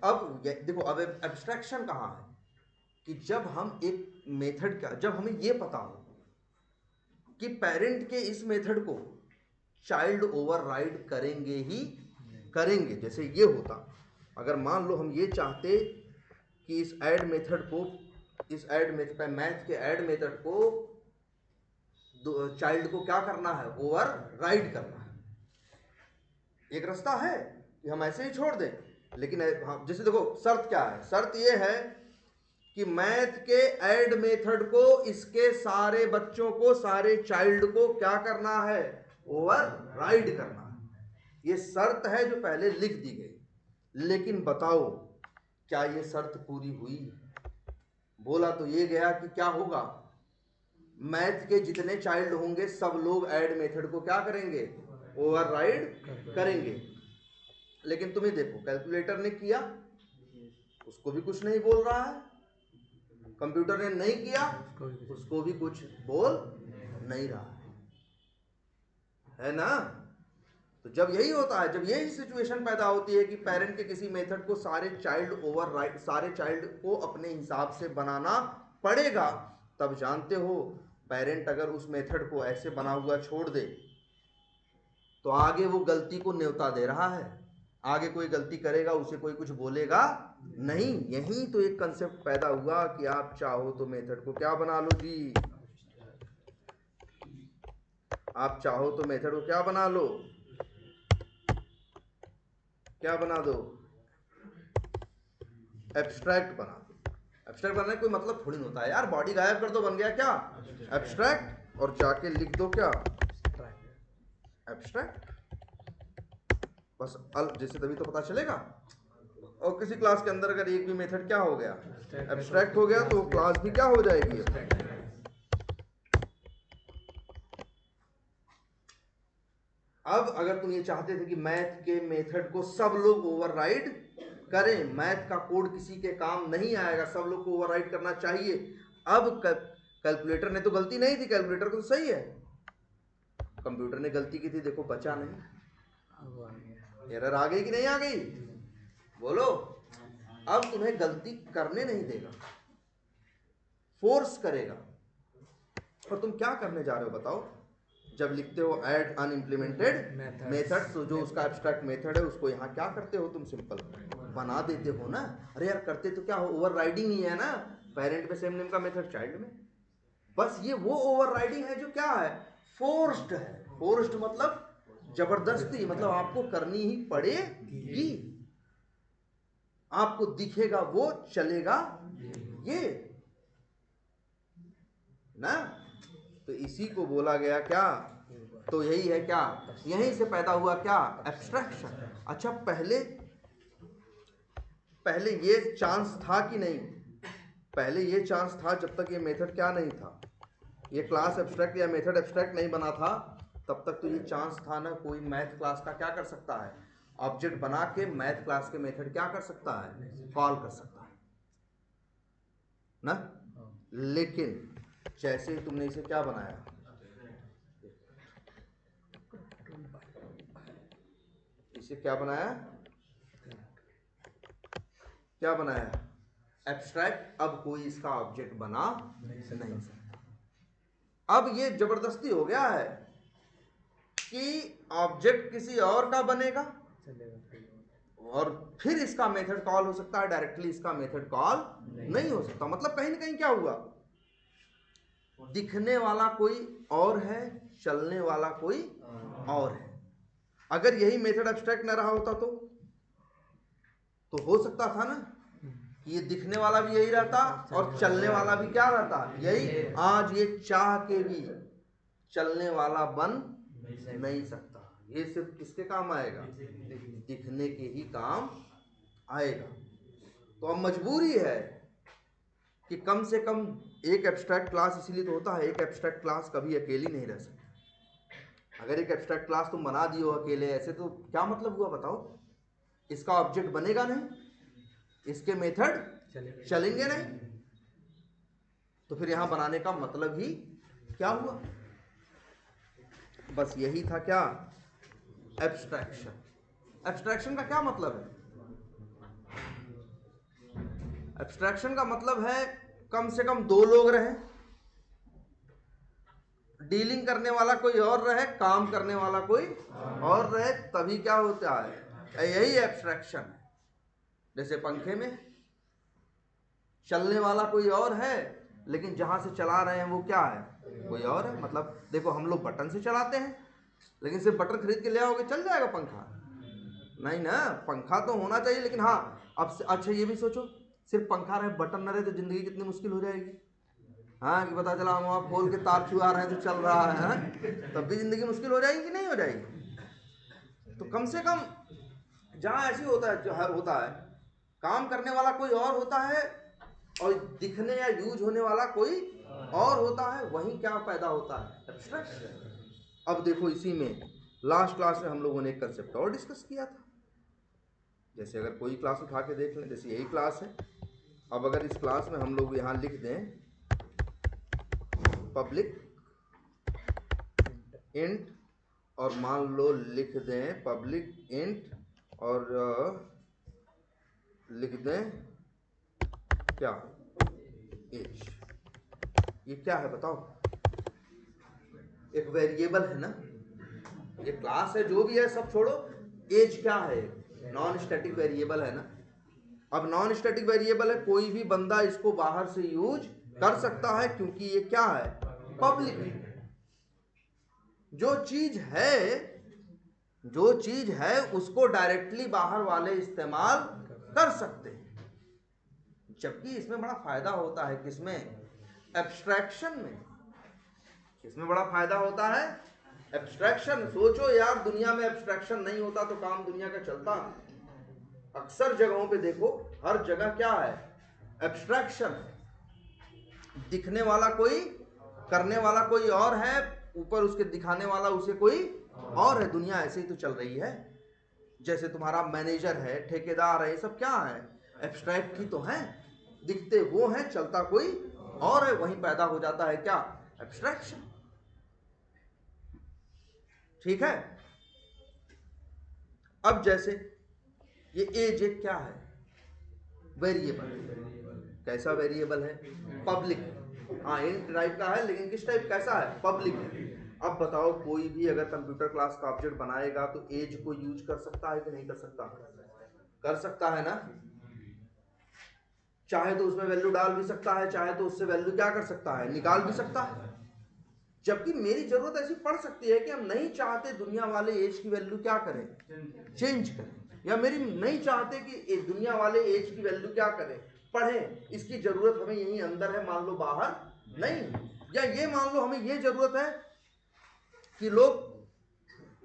Speaker 1: अब देखो, अब एब्स्ट्रैक्शन कहाँ है कि जब हम एक मेथड का, जब हमें ये पता हो कि पेरेंट के इस मेथड को चाइल्ड ओवरराइड करेंगे ही करेंगे। जैसे ये होता, अगर मान लो हम ये चाहते कि इस ऐड मेथड को, इस ऐड मेथड, मैथ के ऐड मेथड को चाइल्ड को क्या करना है, ओवरराइड करना है। एक रास्ता है कि हम ऐसे ही छोड़ दें, लेकिन जैसे देखो शर्त क्या है, शर्त ये है कि मैथ के ऐड मेथड को इसके सारे बच्चों को, सारे चाइल्ड को क्या करना है, ओवरराइड करना है। ये शर्त है जो पहले लिख दी गई। लेकिन बताओ क्या ये शर्त पूरी हुई? बोला तो ये गया कि क्या होगा, मैथ के जितने चाइल्ड होंगे सब लोग ऐड मेथड को क्या करेंगे, ओवरराइड करेंगे। लेकिन तुम्हें देखो, कैलकुलेटर ने किया, उसको भी कुछ नहीं बोल रहा है, कंप्यूटर ने नहीं किया, उसको भी कुछ बोल नहीं रहा है ना। तो जब यही होता है, जब यही सिचुएशन पैदा होती है कि पेरेंट के किसी मेथड को सारे चाइल्ड ओवरराइड, सारे चाइल्ड को अपने हिसाब से बनाना पड़ेगा, तब जानते हो पेरेंट अगर उस मेथड को ऐसे बना हुआ छोड़ दे तो आगे वो गलती को न्योता दे रहा है। आगे कोई गलती करेगा उसे कोई कुछ बोलेगा नहीं। यही तो एक कंसेप्ट पैदा हुआ कि आप चाहो तो मेथड को क्या बना लो जी, आप चाहो तो मेथड को क्या बना लो, क्या बना दो, एब्स्ट्रैक्ट बना दो। एब्स्ट्रैक्ट बनाने का कोई मतलब थोड़ी होता है यार, बॉडी गायब कर दो, बन गया क्या एब्स्ट्रैक्ट, और जाके लिख दो क्या एब्स्ट्रैक्ट, बस जैसे तभी तो पता चलेगा। और किसी क्लास के अंदर अगर एक भी मेथड क्या हो गया, एब्स्ट्रैक्ट हो गया, तो क्लास भी क्या हो जाएगी। अब अगर तुम ये चाहते थे कि मैथ के मेथड को सब लोग ओवरराइड करें, मैथ का कोड किसी के काम नहीं आएगा, सब लोग को ओवरराइड करना चाहिए। अब कैलकुलेटर ने तो गलती नहीं थी, कैलकुलेटर तो सही है, कंप्यूटर ने गलती की थी, देखो बचा नहीं, एरर आ गई कि नहीं आ गई, बोलो। अब तुम्हें गलती करने नहीं देगा, फोर्स करेगा। और तुम क्या करने जा रहे हो बताओ, जब लिखते हो ऐड अनइम्प्लीमेंटेड मेथड, तो जो उसका एब्स्ट्रैक्ट मेथड है उसको यहाँ क्या करते हो, तुम सिंपल बना देते हो ना। अरे यार करते तो क्या हो, ओवरराइडिंग ही है ना, पेरेंट पे सेम नेम का मेथड चाइल्ड में, बस ये वो ओवरराइडिंग है जो क्या है, फोर्स्ड है। फोर्स्ड मतलब जबरदस्ती, मतलब आपको करनी ही पड़ेगी, आपको दिखेगा वो चलेगा ये ना। तो इसी को बोला गया क्या, तो यही है क्या, यहीं से पैदा हुआ क्या, एब्स्ट्रैक्शन। अच्छा पहले ये चांस था कि नहीं, पहले ये चांस था जब तक ये मेथड क्या नहीं था, ये क्लास एब्स्ट्रैक्ट या मेथड एब्स्ट्रैक्ट नहीं बना था, तब तक तो ये चांस था ना, कोई मैथ क्लास का क्या कर सकता है, ऑब्जेक्ट बना के मैथ क्लास के मेथड क्या कर सकता है, कॉल कर सकता है ना। लेकिन जैसे ही तुमने इसे क्या बनाया, इसे क्या बनाया, क्या बनाया, एब्स्ट्रैक्ट। अब कोई इसका ऑब्जेक्ट बना नहीं सकता। अब ये जबरदस्ती हो गया है कि ऑब्जेक्ट किसी और का बनेगा और फिर इसका मेथड कॉल हो सकता है, डायरेक्टली इसका मेथड कॉल नहीं हो सकता। मतलब कहीं ना कहीं क्या हुआ, दिखने वाला कोई और है, चलने वाला कोई और है। अगर यही मेथड एब्स्ट्रैक्ट न रहा होता तो हो सकता था ना कि ये दिखने वाला भी यही रहता और चलने वाला भी क्या रहता, यही। आज ये चाह के भी चलने वाला बन नहीं सकता, ये सिर्फ किसके काम आएगा, दिखने के ही काम आएगा। तो अब मजबूरी है कि कम से कम एक एब्स्ट्रैक्ट क्लास, इसीलिए तो होता है एक एब्स्ट्रैक्ट क्लास कभी अकेली नहीं रह सकती। अगर एक एब्स्ट्रैक्ट क्लास तुम बना दियो अकेले ऐसे, तो क्या मतलब हुआ बताओ, इसका ऑब्जेक्ट बनेगा नहीं, इसके मेथड चलेंगे नहीं, तो फिर यहां बनाने का मतलब ही क्या हुआ। बस यही था क्या, एब्स्ट्रैक्शन। एब्स्ट्रैक्शन का क्या मतलब है, एब्स्ट्रैक्शन का मतलब है कम से कम दो लोग रहे, डीलिंग करने वाला कोई और रहे, काम करने वाला कोई और रहे, तभी क्या होता है, यही एब्स्ट्रैक्शन है। जैसे पंखे में चलने वाला कोई और है, लेकिन जहां से चला रहे हैं वो क्या है, कोई और है। मतलब देखो हम लोग बटन से चलाते हैं, लेकिन सिर्फ बटन खरीद के ले आओगे चल जाएगा पंखा? नहीं ना, पंखा तो होना चाहिए। लेकिन हाँ, अब अच्छा ये भी सोचो, सिर्फ पंखा रहे बटन न रहे तो जिंदगी कितनी मुश्किल हो जाएगी। हाँ, कि पता चला हम वहाँ खोल के तार छुआ रहे हैं तो चल रहा है, हाँ? तब भी जिंदगी मुश्किल हो जाएगी कि नहीं हो जाएगी? तो कम से कम जहाँ ऐसी होता है, जो होता है काम करने वाला कोई और होता है और दिखने या यूज होने वाला कोई और होता है, वहीं क्या पैदा होता है, एब्स्ट्रैक्शन। अब देखो इसी में लास्ट क्लास में हम लोगों ने एक कंसेप्ट और डिस्कस किया था। जैसे अगर कोई क्लास उठा के देख लें, जैसे यही क्लास है। अब अगर इस क्लास में हम लोग यहाँ लिख दें पब्लिक इंट, और मान लो लिख दें पब्लिक इंट और लिख दें क्या, एज। ये क्या है बताओ? एक वेरिएबल है ना, ये क्लास है, जो भी है सब छोड़ो। एज क्या है? नॉन स्टैटिक वेरिएबल है ना। अब नॉन स्टैटिक वेरिएबल है, कोई भी बंदा इसको बाहर से यूज कर सकता है, क्योंकि ये क्या है, पब्लिक है। जो चीज है उसको डायरेक्टली बाहर वाले इस्तेमाल कर सकते हैं। जबकि इसमें बड़ा फायदा होता है, किसमें, एब्स्ट्रैक्शन में। किसमें बड़ा फायदा होता है, एब्स्ट्रैक्शन। सोचो यार, दुनिया में एब्स्ट्रैक्शन नहीं होता तो काम दुनिया का चलता। अक्सर जगहों पे देखो, हर जगह क्या है, एब्स्ट्रैक्शन। दिखने वाला कोई, करने वाला कोई और है, ऊपर उसके दिखाने वाला उसे कोई और है। दुनिया ऐसे ही तो चल रही है। जैसे तुम्हारा मैनेजर है, ठेकेदार है, ये सब क्या है, एब्स्ट्रैक्ट ही तो है। दिखते वो है, चलता कोई और है, वहीं पैदा हो जाता है क्या, एब्स्ट्रैक्शन। ठीक है। अब जैसे ये एज एक क्या है, वेरिएबल। कैसा वेरिएबल है, पब्लिक। हाँ, इंट टाइप का है, लेकिन किस टाइप, कैसा है, पब्लिक है। अब बताओ, कोई भी अगर कंप्यूटर क्लास का ऑब्जेक्ट बनाएगा तो एज को यूज कर सकता है कि नहीं कर सकता? कर सकता है ना। चाहे तो उसमें वैल्यू डाल भी सकता है, चाहे तो उससे वैल्यू क्या कर सकता है, निकाल भी सकता है। जबकि मेरी जरूरत ऐसी पड़ सकती है कि हम नहीं चाहते दुनिया वाले एज की वैल्यू क्या करें, चेंज करें, या मेरी नहीं चाहते कि दुनिया वाले एज की वैल्यू क्या करें, पढ़ें। इसकी जरूरत हमें यहीं अंदर है, मान लो बाहर नहीं। या ये मान लो हमें ये जरूरत है कि लोग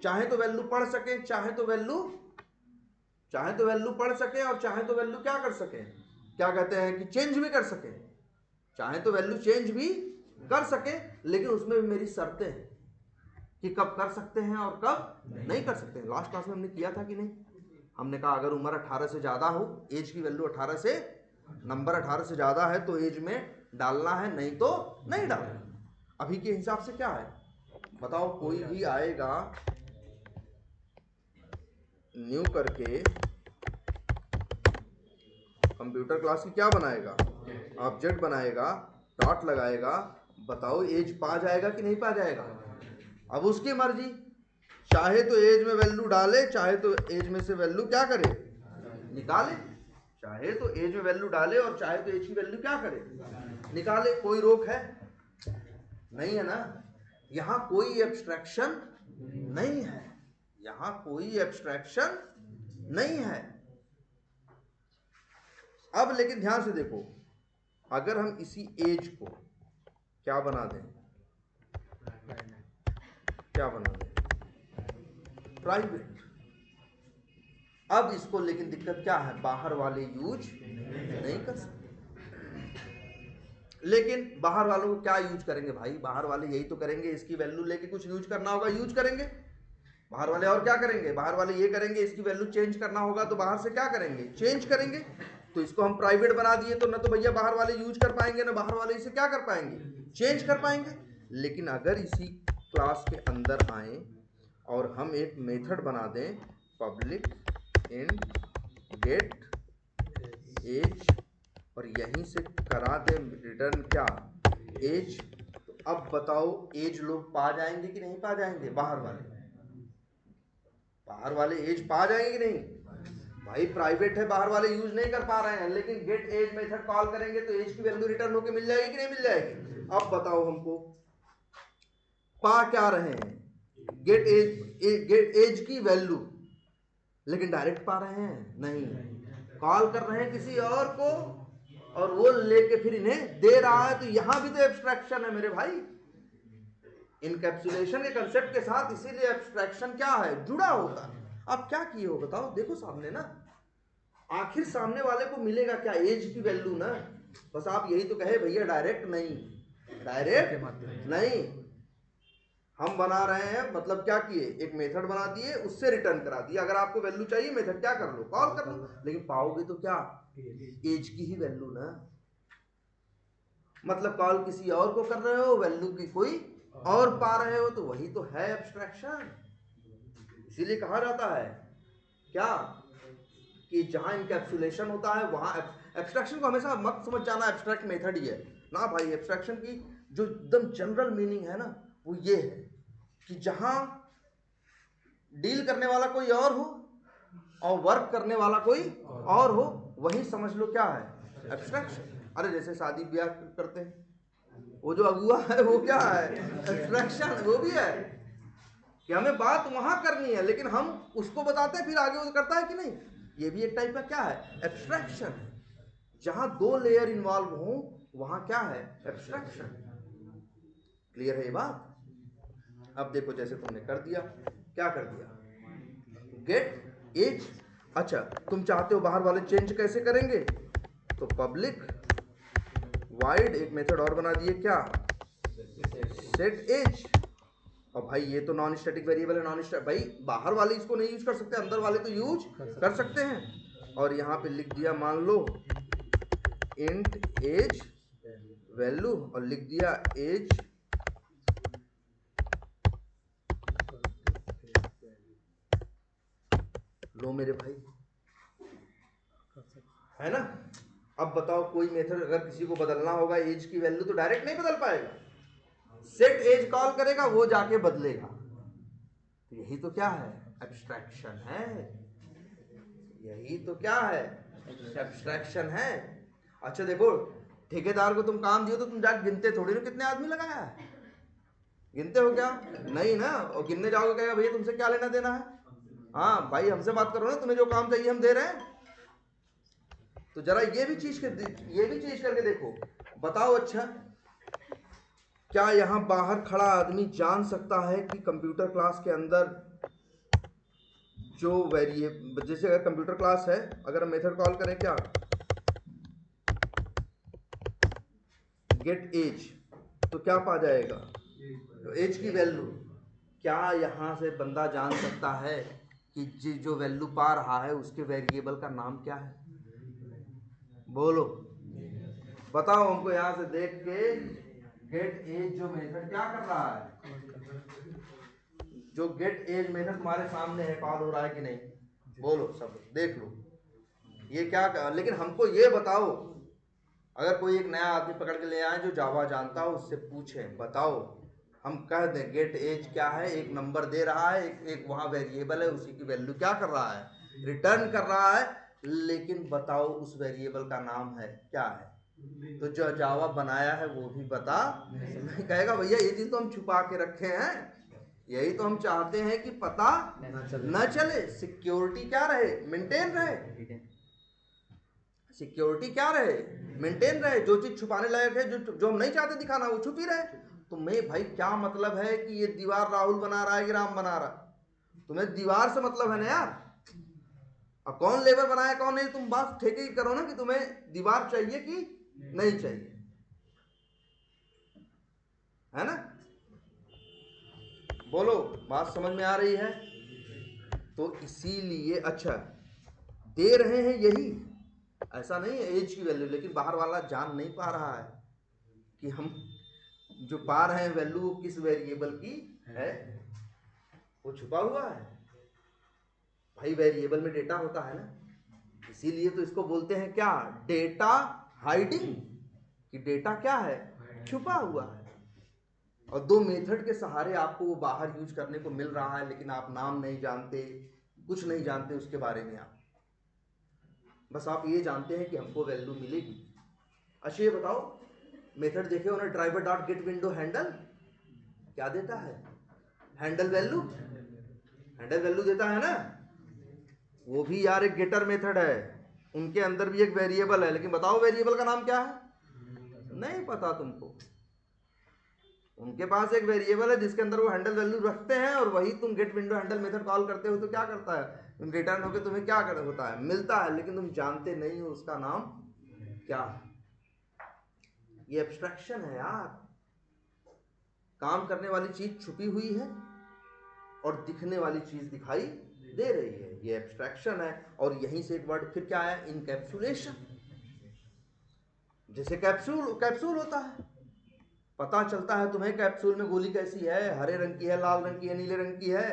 Speaker 1: चाहे तो वैल्यू पढ़ सकें, चाहे तो वैल्यू पढ़ सके, और चाहे तो वैल्यू क्या कर सके, क्या कहते हैं कि चेंज भी कर सके। चाहे तो वैल्यू चेंज भी कर सके, लेकिन उसमें भी मेरी शर्तें हैं कि कब कर सकते हैं और कब नहीं कर सकते हैं। लास्ट क्लास में हमने किया था कि नहीं? हमने कहा अगर उम्र 18 से ज्यादा हो, एज की वैल्यू 18 से, नंबर 18 से ज्यादा है तो एज में डालना है, नहीं तो नहीं डालना। अभी के हिसाब से क्या है बताओ? कोई भी आएगा न्यू करके कंप्यूटर क्लास की क्या बनाएगा, ऑब्जेक्ट बनाएगा, डॉट लगाएगा, बताओ एज पा जाएगा कि नहीं पा जाएगा? अब उसकी मर्जी, चाहे तो एज में वैल्यू डाले, चाहे तो एज में से वैल्यू क्या करे, निकाले। चाहे तो एज में वैल्यू डाले और चाहे तो एज की वैल्यू क्या करे, निकाले। कोई रोक है नहीं है ना। यहां कोई एब्स्ट्रैक्शन नहीं है, यहां कोई एब्स्ट्रैक्शन नहीं है। अब लेकिन ध्यान से देखो, अगर हम इसी एज को क्या बना दें, क्या बना दें, प्राइवेट। अब इसको लेकिन दिक्कत क्या है, बाहर वाले यूज नहीं कर सकते। लेकिन बाहर वालों को क्या यूज करेंगे भाई? बाहर वाले यही तो करेंगे, इसकी वैल्यू लेके कुछ यूज करना होगा, यूज करेंगे। बाहर वाले और क्या करेंगे? बाहर वाले ये करेंगे, इसकी वैल्यू चेंज करना होगा तो बाहर से क्या करेंगे, चेंज करेंगे। तो इसको हम प्राइवेट बना दिए तो ना तो भैया बाहर वाले यूज कर पाएंगे, ना बाहर वाले इसे क्या कर पाएंगे, चेंज कर पाएंगे। लेकिन अगर इसी क्लास के अंदर आए और हम एक मेथड बना दें, पब्लिक इन गेट एज और यहीं से करा दे रिटर्न क्या, एज। तो अब बताओ एज लोग पा जाएंगे कि नहीं पा जाएंगे, बाहर वाले एज पा जाएंगे कि नहीं? भाई प्राइवेट है, बाहर वाले यूज नहीं कर पा रहे हैं, लेकिन गेट एज मेथड कॉल करेंगे तो एज की वैल्यू रिटर्न होके मिल जाएगी कि नहीं मिल जाएगी? अब बताओ हमको पा क्या रहे हैं, गेट एज की वैल्यू, लेकिन डायरेक्ट पा रहे हैं नहीं, कॉल कर रहे हैं किसी और को और वो लेके फिर इन्हें दे रहा है। तो यहां भी तो एब्स्ट्रैक्शन है मेरे भाई, इनकैप्सुलेशन के कंसेप्ट के साथ, इसीलिए एब्स्ट्रैक्शन क्या है, जुड़ा होता है। आप क्या किए हो बताओ, देखो सामने ना, आखिर सामने वाले को मिलेगा क्या, एज की वैल्यू ना। बस आप यही तो कहे भैया डायरेक्ट नहीं, डायरेक्ट नहीं, हम बना रहे हैं, मतलब क्या किए, एक मेथड बना दिए, उससे रिटर्न करा दिया। अगर आपको वैल्यू चाहिए, मेथड क्या कर लो, कॉल कर लो, लेकिन पाओगे तो क्या, एज की ही वैल्यू ना। मतलब कॉल किसी और को कर रहे हो, वैल्यू की कोई और पा रहे हो, तो वही तो है एब्स्ट्रैक्शन। इसीलिए कहा जाता है क्या, कि जहां इनकैप्सुलेशन होता है वहां एब्स्ट्रैक्शन को हमेशा मत समझ जाना एब्स्ट्रैक्ट मेथड ही है ना भाई। एब्स्ट्रैक्शन की जो एकदम जनरल मीनिंग है ना, वो ये है कि जहां डील करने वाला कोई और हो और वर्क करने वाला कोई और हो, वही समझ लो क्या है एब्स्ट्रैक्शन। अरे जैसे शादी ब्याह करते हैं, वो जो अगुआ है वो क्या है, एब्स्ट्रैक्शन। वो भी है कि हमें बात वहां करनी है, लेकिन हम उसको बताते हैं, फिर आगे वो करता है कि नहीं, ये भी एक टाइप का क्या है, एब्स्ट्रैक्शन। जहां दो लेयर इन्वॉल्व हो वहां क्या है, एब्स्ट्रैक्शन। क्लियर है ये बात? अब देखो जैसे तुमने कर दिया, क्या कर दिया, गेट एज। अच्छा तुम चाहते हो बाहर वाले चेंज कैसे करेंगे, तो पब्लिक वाइड एक मेथड और बना दिए क्या, सेट एज। और भाई ये तो नॉन स्टैटिक वेरिएबल है, नॉन स्टैटिक भाई बाहर वाले इसको नहीं यूज कर सकते, अंदर वाले तो यूज कर सकते हैं। और यहाँ पे लिख दिया मान लो इंट एज वैल्यू, और लिख दिया एज लो मेरे भाई, है ना। अब बताओ कोई मेथड अगर किसी को बदलना होगा एज की वैल्यू, तो डायरेक्ट नहीं बदल पाएगा, सेट एज कॉल करेगा, वो जाके बदलेगा। तो यही तो क्या है, एब्स्ट्रैक्शन है। यही तो क्या है, एब्स्ट्रैक्शन है। अच्छा देखो, ठेकेदार को तुम काम दियो तो तुम जाके गिनते थोड़ी ना कितने आदमी लगाया है, गिनते हो क्या, नहीं ना। और गिनने जाओगे कहेगा भैया तुमसे क्या लेना देना है, हाँ भाई हमसे बात करो ना, तुम्हें जो काम चाहिए हम दे रहे हैं। तो जरा ये भी चीज करके देखो, बताओ अच्छा क्या यहां बाहर खड़ा आदमी जान सकता है कि कंप्यूटर क्लास के अंदर जो वेरिएबल, जैसे अगर कंप्यूटर क्लास है, अगर हम मेथड कॉल करें क्या, गेट एज, तो क्या पा जाएगा, तो एज की वैल्यू। क्या यहां से बंदा जान सकता है कि जो वैल्यू पा रहा है उसके वेरिएबल का नाम क्या है, बोलो बताओ हमको। यहां से देख के गेट एज जो मेथड क्या कर रहा है, जो गेट एज मेथड तुम्हारे सामने है, कॉल हो रहा है कि नहीं, बोलो सब देख लो ये क्या कर, लेकिन हमको ये बताओ, अगर कोई एक नया आदमी पकड़ के ले आए जो जावा जानता हो, उससे पूछे बताओ, हम कह दें गेट एज क्या है, एक नंबर दे रहा है, एक वहां वेरिएबल है, उसी की वैल्यू क्या कर रहा है, रिटर्न कर रहा है, लेकिन बताओ उस वेरिएबल का नाम है क्या है, तो जो जावा बनाया है वो भी बता नहीं, कहेगा भैया ये चीज तो हम छुपा के रखे हैं, यही तो हम चाहते हैं कि पता न चले, सिक्योरिटी क्या रहे, मेंटेन रहे, सिक्योरिटी क्या रहे, मेंटेन रहे, जो चीज छुपाने लायक है, जो हम नहीं चाहते दिखाना, वो छुपी रहे। तो मैं भाई क्या मतलब है कि ये दीवार राहुल बना रहा है कि राम बना रहा, तुम्हें दीवार से मतलब है ना यार, अब कौन लेबर बनाया कौन नहीं, तुम बात ठेके ही करो ना कि तुम्हें दीवार चाहिए कि नहीं चाहिए, है ना। बोलो बात समझ में आ रही है? तो इसीलिए अच्छा दे रहे हैं यही, ऐसा नहीं है एज की वैल्यू, लेकिन बाहर वाला जान नहीं पा रहा है कि हम जो पा रहे हैं वैल्यू किस वेरिएबल की है, वो छुपा हुआ है। भाई वेरिएबल में डेटा होता है ना, इसीलिए तो इसको बोलते हैं क्या, डेटा हाइडिंग कि डेटा क्या है, छुपा हुआ है। और दो मेथड के सहारे आपको वो बाहर यूज करने को मिल रहा है, लेकिन आप नाम नहीं जानते, कुछ नहीं जानते उसके बारे में। आप बस आप ये जानते हैं कि हमको वैल्यू मिलेगी। अच्छा ये बताओ, मेथड देखे हो ना, driver dot gate window handle क्या देता है? हैंडल वैल्यू, हैंडल वैल्यू देता है ना। वो भी यार एक गेटर मेथड है, उनके अंदर भी एक वेरिएबल है, लेकिन बताओ वेरिएबल का नाम क्या है? नहीं पता तुमको। उनके पास एक वेरिएबल है जिसके अंदर वो हैंडल वैल्यू रखते हैं, और वही तुम get window handle method call करते हो तो क्या करता है? तुम रिटर्न होकर तुम्हें क्या कर होता है, मिलता है, लेकिन तुम जानते नहीं हो उसका नाम क्या है। ये एब्स्ट्रैक्शन है यार। काम करने वाली चीज छुपी हुई है और दिखने वाली चीज दिखाई दे रही है, ये एब्स्ट्रैक्शन है। और यहीं से एक वर्ड फिर क्या आया, इनकैप्सुलेशन। जैसे कैप्सूल, कैप्सूल होता है, पता चलता है तुम्हें कैप्सूल में गोली कैसी है, हरे रंग की है, लाल रंग की है, नीले रंग की है,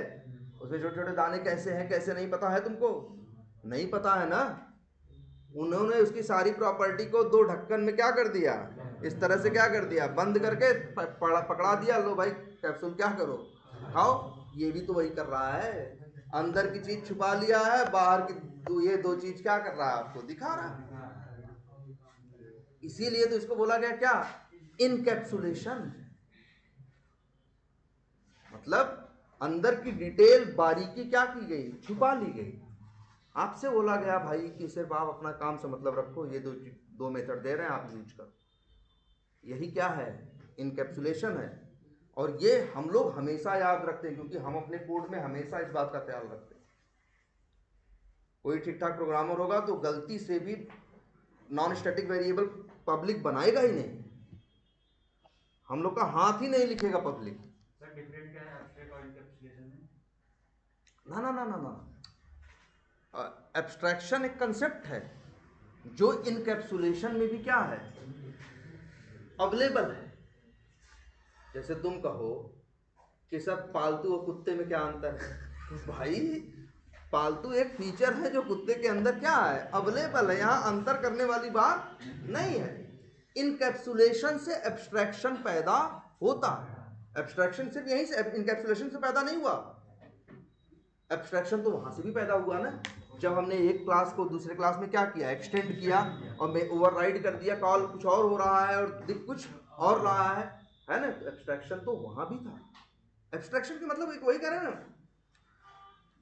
Speaker 1: उसमें छोटे छोटे दाने कैसे हैं कैसे नहीं पता है तुमको, नहीं पता है ना। उन्होंने उसकी सारी प्रॉपर्टी को दो ढक्कन में क्या कर दिया, इस तरह से क्या कर दिया, बंद करके पकड़ा दिया, लो भाई कैप्सूल क्या करो खाओ। ये भी तो वही कर रहा है, अंदर की चीज छुपा लिया है, बाहर की ये दो चीज क्या कर रहा है, आपको दिखा रहा है। इसीलिए तो इसको बोला गया क्या, इनकैप्सुलेशन। मतलब अंदर की डिटेल, बारीकी क्या की गई, छुपा ली गई। आपसे बोला गया भाई कि सिर्फ आप अपना काम से मतलब रखो, ये दो मेथड दे रहे हैं आप यूज करो। यही क्या है, इनकैप्सुलेशन है। और ये हम लोग हमेशा याद रखते हैं, क्योंकि हम अपने कोड में हमेशा इस बात का ख्याल रखते हैं। कोई ठीक ठाक प्रोग्रामर होगा तो गलती से भी नॉन स्टैटिक वेरिएबल पब्लिक बनाएगा ही नहीं, हम लोग का हाथ ही नहीं लिखेगा पब्लिक।
Speaker 2: सर डिफरेंट क्या है एब्स्ट्रैक्ट और इनकैप्सुलेशन में?
Speaker 1: ना ना ना ना ना, एब्स्ट्रैक्शन एक कंसेप्ट है जो इनकैप्सुलेशन में भी क्या है, अवेलेबल है। जैसे तुम कहो कि सर पालतू और कुत्ते में क्या अंतर है, भाई पालतू एक फीचर है जो कुत्ते के अंदर क्या है, अवेलेबल है, यहां अंतर करने वाली बात नहीं है। इनकैप्सुलेशन से एब्स्ट्रैक्शन पैदा होता है, एब्स्ट्रैक्शन सिर्फ यहीं से, इनकैप्सुलेशन से पैदा नहीं हुआ। एब्स्ट्रैक्शन तो वहां से भी पैदा हुआ ना, जब हमने एक क्लास को दूसरे क्लास में क्या किया, एक्सटेंड किया और मैं ओवरराइड कर दिया, कॉल कुछ और हो रहा है और दिख कुछ और रहा है ना। एब्स्ट्रैक्शन तो वहां भी था। एब्स्ट्रैक्शन की मतलब एक वही कह रहे हैं ना,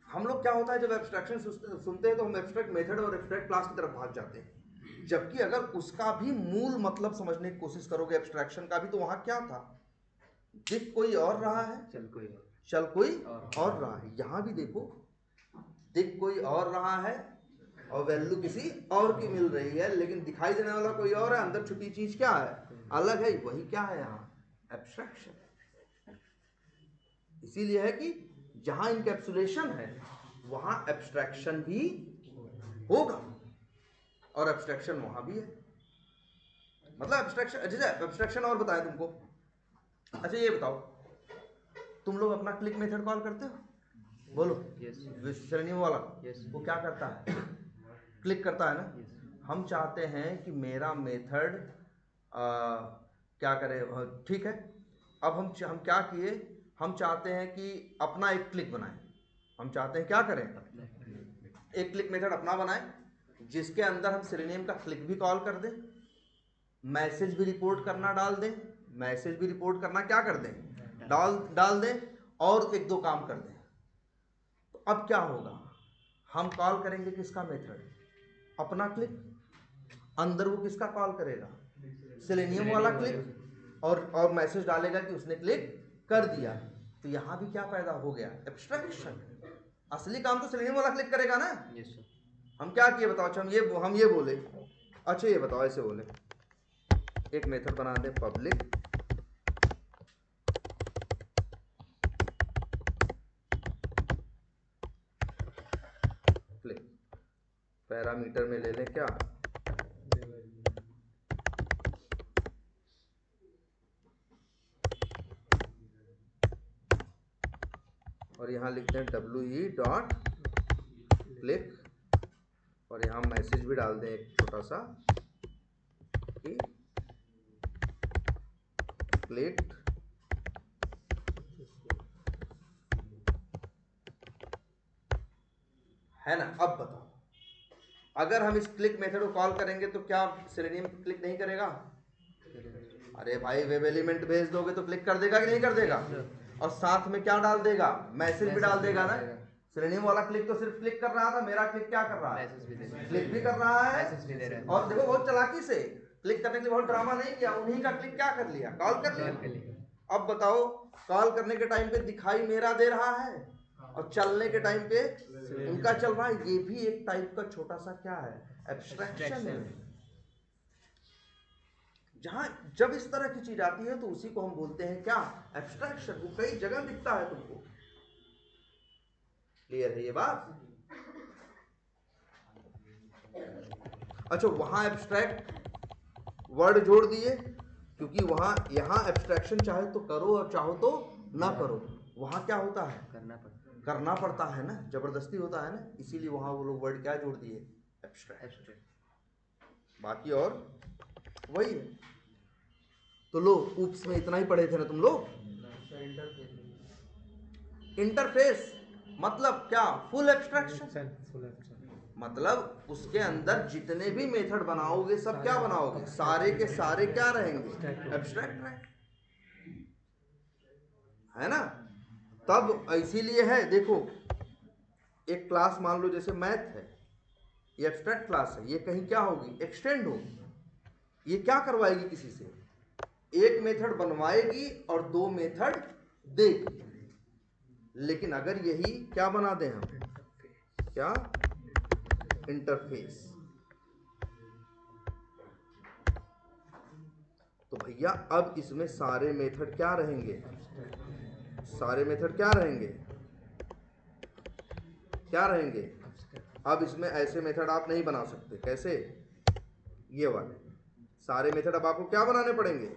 Speaker 1: हम लोग क्या होता है जब एब्स्ट्रैक्शन सुनते हैं तो हम एब्स्ट्रैक्ट मेथड और एब्स्ट्रैक्ट क्लास की तरफ भाग जाते हैं, जबकि अगर उसका भी मूल मतलब समझने की कोशिश करोगे एब्स्ट्रैक्शन का भी, तो वहां क्या था, दिख कोई और रहा है, चल कोई और रहा है। यहां भी देखो, दिख कोई और रहा है और वैल्यू किसी और की मिल रही है, लेकिन दिखाई देने वाला कोई और है, अंदर छुपी चीज क्या है, अलग है। वही क्या है यहाँ, एब्स्ट्रैक्शन। इसीलिए है कि जहां इनकैप्सुलेशन है वहां एब्स्ट्रैक्शन भी होगा, और एब्स्ट्रैक्शन वहां भी है। मतलब एब्स्ट्रैक्शन, अच्छा एब्स्ट्रैक्शन और बताएं तुमको। अच्छा ये बताओ, तुम लोग अपना क्लिक मेथड कॉल करते हो, बोलो श्रेणी वाला, वो क्या करता है, क्लिक करता है ना। हम चाहते हैं कि मेरा मेथड क्या करे, ठीक है। अब हम क्या किए, हम चाहते हैं कि अपना एक क्लिक बनाएं। हम चाहते हैं क्या करें, एक क्लिक मेथड अपना बनाएं, जिसके अंदर हम सिलेनियम का क्लिक भी कॉल कर दें, मैसेज भी रिपोर्ट करना डाल दें, मैसेज भी रिपोर्ट करना क्या कर दें, डाल दें, और एक दो काम कर दें। तो अब क्या होगा, हम कॉल करेंगे किसका मेथड, अपना क्लिक, अंदर वो किसका कॉल करेगा, सेलेनियम वाला क्लिक, और मैसेज डालेगा कि उसने क्लिक कर दिया। तो यहां भी क्या पैदा हो गया, एब्स्ट्रैक्शन। असली काम तो सेलेनियम वाला क्लिक करेगा ना। हम क्या किए बताओ, अच्छा हम ये बोले, अच्छा ये बताओ, ऐसे बोले एक मेथड बना दे पब्लिक क्लिक, पैरामीटर में ले लें क्या, और यहाँ लिखते हैं we.click, और यहाँ मैसेज भी डाल दें एक छोटा सा, कि प्लेट है ना। अब बताओ, अगर हम इस क्लिक मेथड को कॉल करेंगे तो क्या सेलेनियम क्लिक नहीं करेगा? अरे भाई वेब एलिमेंट भेज दोगे तो क्लिक कर देगा कि नहीं कर देगा? और साथ में क्या डाल देगा? मैसेज भी डाल देगा ना। सेलेनियम वाला क्लिक तो सिर्फ क्लिक कर रहा था, मेरा क्लिक क्या कर रहा है? क्लिक भी कर रहा है। और देखो बहुत चालाकी से क्लिक करने के लिए बहुत ड्रामा नहीं किया, उन्हीं का क्लिक क्या कर लिया? कॉल कर लिया। अब बताओ, कॉल करने के टाइम पे दिखाई मेरा दे रहा है और चलने के टाइम पे उनका चल रहा है। ये भी एक टाइप का छोटा सा क्या है? एब्स्ट्रैक्शन है। जहां जब इस तरह की चीज आती है तो उसी को हम बोलते हैं क्या? एब्स्ट्रैक्शन। वो कई जगह दिखता है तुमको। क्लियर है ये बात? अच्छा, वहां एब्स्ट्रैक्ट वर्ड जोड़ दिए क्योंकि वहां यहां एब्स्ट्रैक्शन चाहे तो करो और चाहो तो ना करो। वहां क्या होता है? करना पड़ता है ना, जबरदस्ती होता है ना, इसीलिए वहां वो लोग वर्ड क्या जोड़ दिए? एब्स्ट्रैक्ट। बाकी और वही है। तो लो, ऊप्स में इतना ही पढ़े थे ना तुम लोग। इंटरफेस मतलब क्या? Full abstraction. मतलब उसके अंदर जितने भी मेथड बनाओगे सब क्या बनाओगे? सारे के सारे क्या रहेंगे? एब्स्ट्रैक्ट रहेंगे, है ना। तब इसीलिए है, देखो एक क्लास मान लो जैसे मैथ है, ये एब्स्ट्रैक्ट क्लास है, ये कहीं क्या होगी? एक्सटेंड होगी। ये क्या करवाएगी? किसी से एक मेथड बनवाएगी और दो मेथड देगी। लेकिन अगर यही क्या बना दें हम? क्या? इंटरफेस। तो भैया अब इसमें सारे मेथड क्या रहेंगे? सारे मेथड क्या रहेंगे? क्या रहेंगे? अब इसमें ऐसे मेथड आप नहीं बना सकते। कैसे? ये वाले सारे मेथड अब आपको क्या बनाने पड़ेंगे?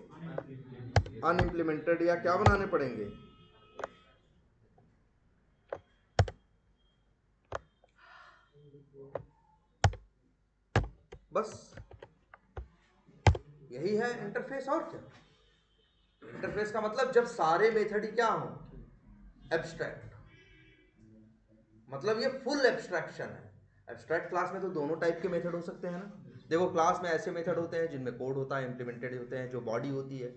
Speaker 1: अनइम्प्लीमेंटेड या क्या बनाने पड़ेंगे? बस यही है इंटरफेस। और क्या? इंटरफेस का मतलब जब सारे मेथड ही क्या हो? एब्स्ट्रैक्ट। मतलब ये फुल एब्स्ट्रैक्शन है। एब्स्ट्रैक्ट क्लास में तो दोनों टाइप के मेथड हो सकते हैं ना। देखो क्लास में ऐसे मेथड होते हैं जिनमें कोड होता है, इंप्लीमेंटेड होते हैं, जो बॉडी होती है।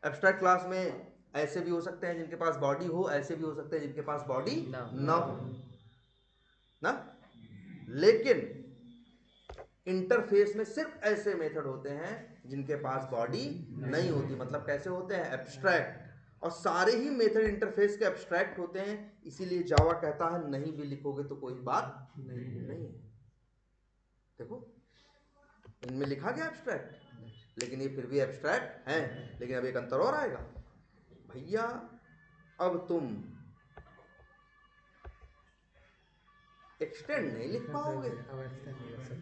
Speaker 1: एब्स्ट्रैक्ट क्लास में ऐसे भी हो सकते हैं जिनके पास बॉडी हो, ऐसे भी हो सकते हैं जिनके पास बॉडी ना हो ना। लेकिन इंटरफेस में सिर्फ ऐसे मेथड होते हैं जिनके पास बॉडी नहीं होती। मतलब कैसे होते हैं? एब्स्ट्रैक्ट। और सारे ही मेथड इंटरफेस के एब्स्ट्रैक्ट होते हैं। इसीलिए जावा कहता है नहीं भी लिखोगे तो कोई बात नहीं है। देखो इनमें लिखा गया एब्स्ट्रैक्ट, लेकिन ये फिर भी एब्स्ट्रैक्ट हैं। लेकिन अब एक अंतर और आएगा भैया, अब तुम एक्सटेंड नहीं लिख पाओगे।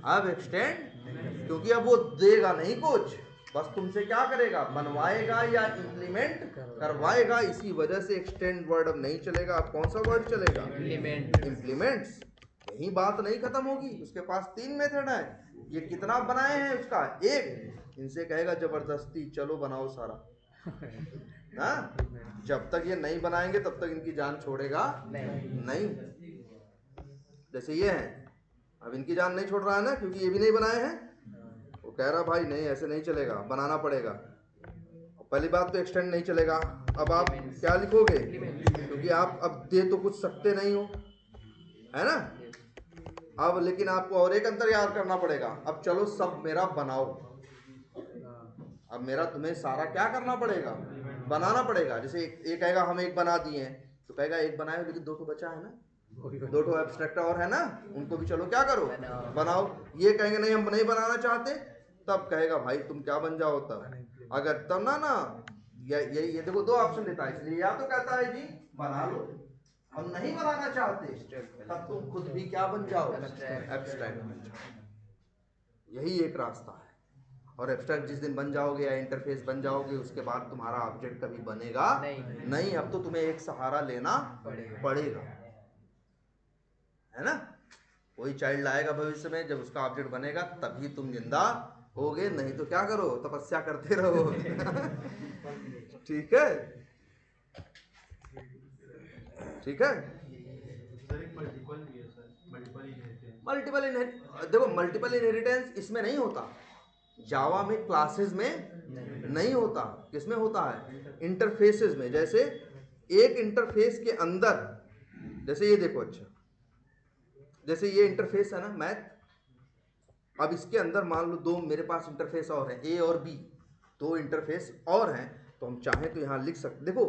Speaker 1: अब एक्सटेंड, क्योंकि अब वो देगा नहीं कुछ, बस तुमसे क्या करेगा? बनवाएगा या इंप्लीमेंट करवाएगा। इसी वजह से एक्सटेंड वर्ड अब नहीं चलेगा। अब कौन सा वर्ड चलेगा? इंप्लीमेंट्स। यही बात नहीं खत्म होगी। उसके पास 3 मेथड है। ये कितना बनाए हैं उसका? एक। इनसे कहेगा जबरदस्ती चलो बनाओ सारा ना। जब तक ये नहीं बनाएंगे तब तक इनकी जान छोड़ेगा नहीं। जैसे ये है, अब इनकी जान नहीं छोड़ रहा है ना, क्योंकि ये भी नहीं बनाए हैं। वो कह रहा भाई नहीं ऐसे नहीं चलेगा, बनाना पड़ेगा। पहली बात तो एक्सटेंड नहीं चलेगा। अब आप क्या लिखोगे? क्योंकि आप अब दे तो कुछ सकते नहीं हो, है ना। अब लेकिन आपको और एक अंतर याद करना पड़ेगा। अब चलो सब मेरा बनाओ। अब मेरा तुम्हें सारा क्या करना पड़ेगा? बनाना पड़ेगा। जैसे एक कहेगा हम एक बना दिए हैं, तो कहेगा एक बनाए लेकिन 2 तो बचा है ना, 2 एब्स्ट्रैक्ट और है ना, उनको भी चलो क्या करो? बनाओ। ये कहेंगे नहीं हम नहीं बनाना चाहते, तब कहेगा भाई तुम क्या बन जाओ तब। अगर तब ना ये देखो 2 ऑप्शन देता है। इसलिए या तो कहता है जी बना लो, हम नहीं बनाना चाहते, तब तुम खुद भी क्या बन जाओ? एब्स्ट्रैक्ट बन जाओ। यही एक रास्ता है। और एब्स्ट्रैक्ट जिस दिन बन जाओगे या इंटरफेस बन जाओगे, उसके बाद तुम्हारा ऑब्जेक्ट कभी बनेगा नहीं। अब तो तुम्हें एक सहारा लेना पड़ेगा, है ना। कोई चाइल्ड आएगा भविष्य में, जब उसका ऑब्जेक्ट बनेगा तभी तुम जिंदा हो गए, नहीं तो क्या करो, तपस्या करते रहो। ठीक है, ठीक है।
Speaker 2: सर एक मल्टीपल भी है सर, मल्टीपल इनहेरिटेंस।
Speaker 1: देखो मल्टीपल इनहेरिटेंस इसमें नहीं होता, जावा में क्लासेस में नहीं होता, किसमें होता है, इंटरफेसेस में। जैसे एक इंटरफेस के अंदर, जैसे ये देखो, अच्छा जैसे ये इंटरफेस है ना मैथ, अब इसके अंदर मान लो दो मेरे पास इंटरफेस और हैं, ए और बी, दो इंटरफेस और हैं, तो हम चाहें तो यहाँ लिख सकते। देखो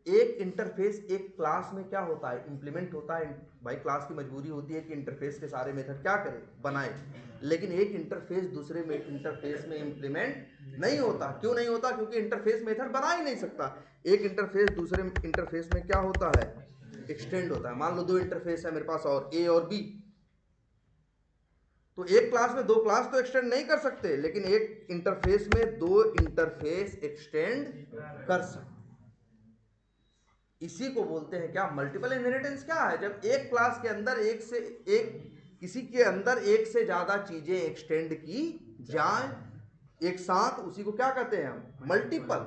Speaker 1: एक इंटरफेस एक क्लास में क्या होता है, इंप्लीमेंट होता है। भाई क्लास की मजबूरी होती है कि इंटरफेस के सारे मेथड क्या करे, बनाए, लेकिन एक इंटरफेस दूसरे में इंटरफेस में इंप्लीमेंट नहीं होता। क्यों नहीं होता, क्योंकि इंटरफेस मेथड बना ही नहीं सकता। एक इंटरफेस दूसरे इंटरफेस में क्या होता है, एक्सटेंड होता है। मान लो दो इंटरफेस है मेरे पास और ए और बी, तो एक क्लास में दो क्लास तो एक्सटेंड नहीं कर सकते, लेकिन एक इंटरफेस में दो इंटरफेस एक्सटेंड कर सकते। इसी को बोलते हैं क्या, मल्टीपल इनहेरिटेंस। क्या है, जब एक क्लास के अंदर किसी के अंदर एक से ज्यादा चीजें एक्सटेंड की जाए एक साथ, उसी को क्या कहते हैं हम, मल्टीपल।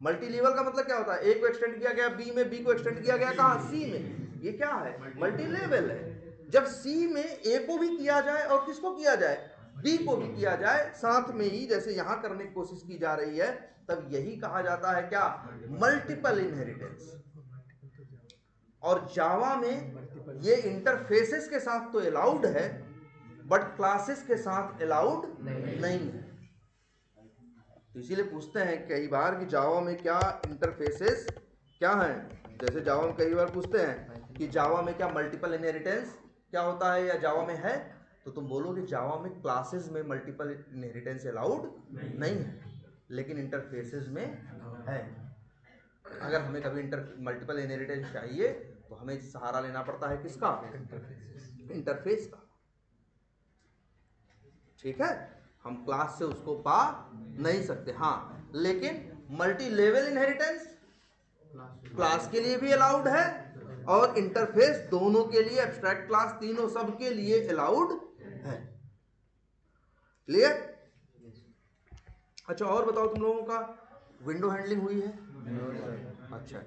Speaker 1: मल्टी लेवल का मतलब क्या होता है, ए को एक्सटेंड किया गया बी में, बी को एक्सटेंड किया गया कहाँ, सी में, ये क्या है, मल्टी लेवल है। जब सी में ए को भी किया जाए और किसको किया जाए, बी को भी किया जाए साथ में ही, जैसे यहां करने की कोशिश की जा रही है, तब यही कहा जाता है क्या, मल्टीपल इनहेरिटेंस। और जावा में ये इंटरफेसेस के साथ तो अलाउड है, बट क्लासेस के साथ अलाउड नहीं है। तो इसीलिए पूछते हैं कई बार कि जावा में क्या इंटरफेसेस क्या हैं। जैसे जावा में कई बार पूछते हैं कि जावा में क्या मल्टीपल इनहेरिटेंस क्या होता है, या जावा में है, तो तुम बोलोगे जावा में क्लासेस में मल्टीपल इनहेरिटेंस अलाउड नहीं है, लेकिन इंटरफेसेस में है। अगर हमें कभी मल्टीपल इनहेरिटेंस चाहिए तो हमें सहारा लेना पड़ता है किसका, इंटरफेस का। ठीक है, हम क्लास से उसको पा नहीं सकते। हाँ, लेकिन मल्टी लेवल इनहेरिटेंस क्लास के लिए भी अलाउड है और इंटरफेस दोनों के लिए, एब्स्ट्रैक्ट क्लास तीनों सब के लिए अलाउड है। क्लियर। अच्छा और बताओ, तुम लोगों का विंडो हैंडलिंग हुई है? अच्छा,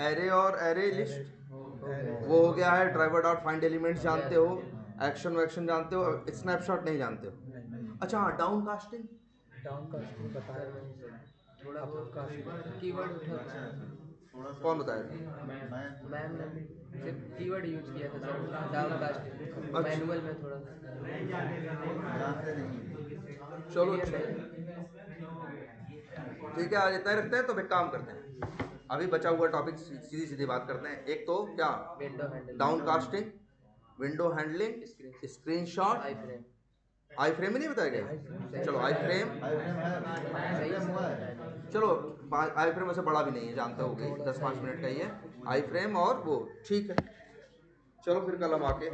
Speaker 1: एरे और एरे लिस्ट वो हो गया है। ड्राइवर डॉट फाइंड एलिमेंट्स जानते हो, एक्शन वैक्शन जानते हो, स्नैपशॉट नहीं जानते हो। अच्छा हाँ, डाउन कास्टिंग
Speaker 3: बताया नहीं सर, थोड़ा बहुत कीवर्ड उठा
Speaker 1: कौन बताया था?
Speaker 3: मैम ने सिर्फ कीवर्ड यूज किया था सर, डाउन कास्टिंग मैनुअल में थोड़ा
Speaker 1: चलो ठीक है, आज इतना ही रखते हैं। तो एक काम करते हैं, अभी बचा हुआ टॉपिक सीधी सीधी बात करते हैं। एक तो क्या,
Speaker 3: window handle,
Speaker 1: downcasting, window handling, screenshot, iframe ही नहीं बताया गया। चलो आई फ्रेम, चलो आई फ्रेम वैसे बड़ा भी नहीं है, जानते हो, 10-5 मिनट का ही है आई फ्रेम, और वो ठीक है। चलो फिर कल हम आके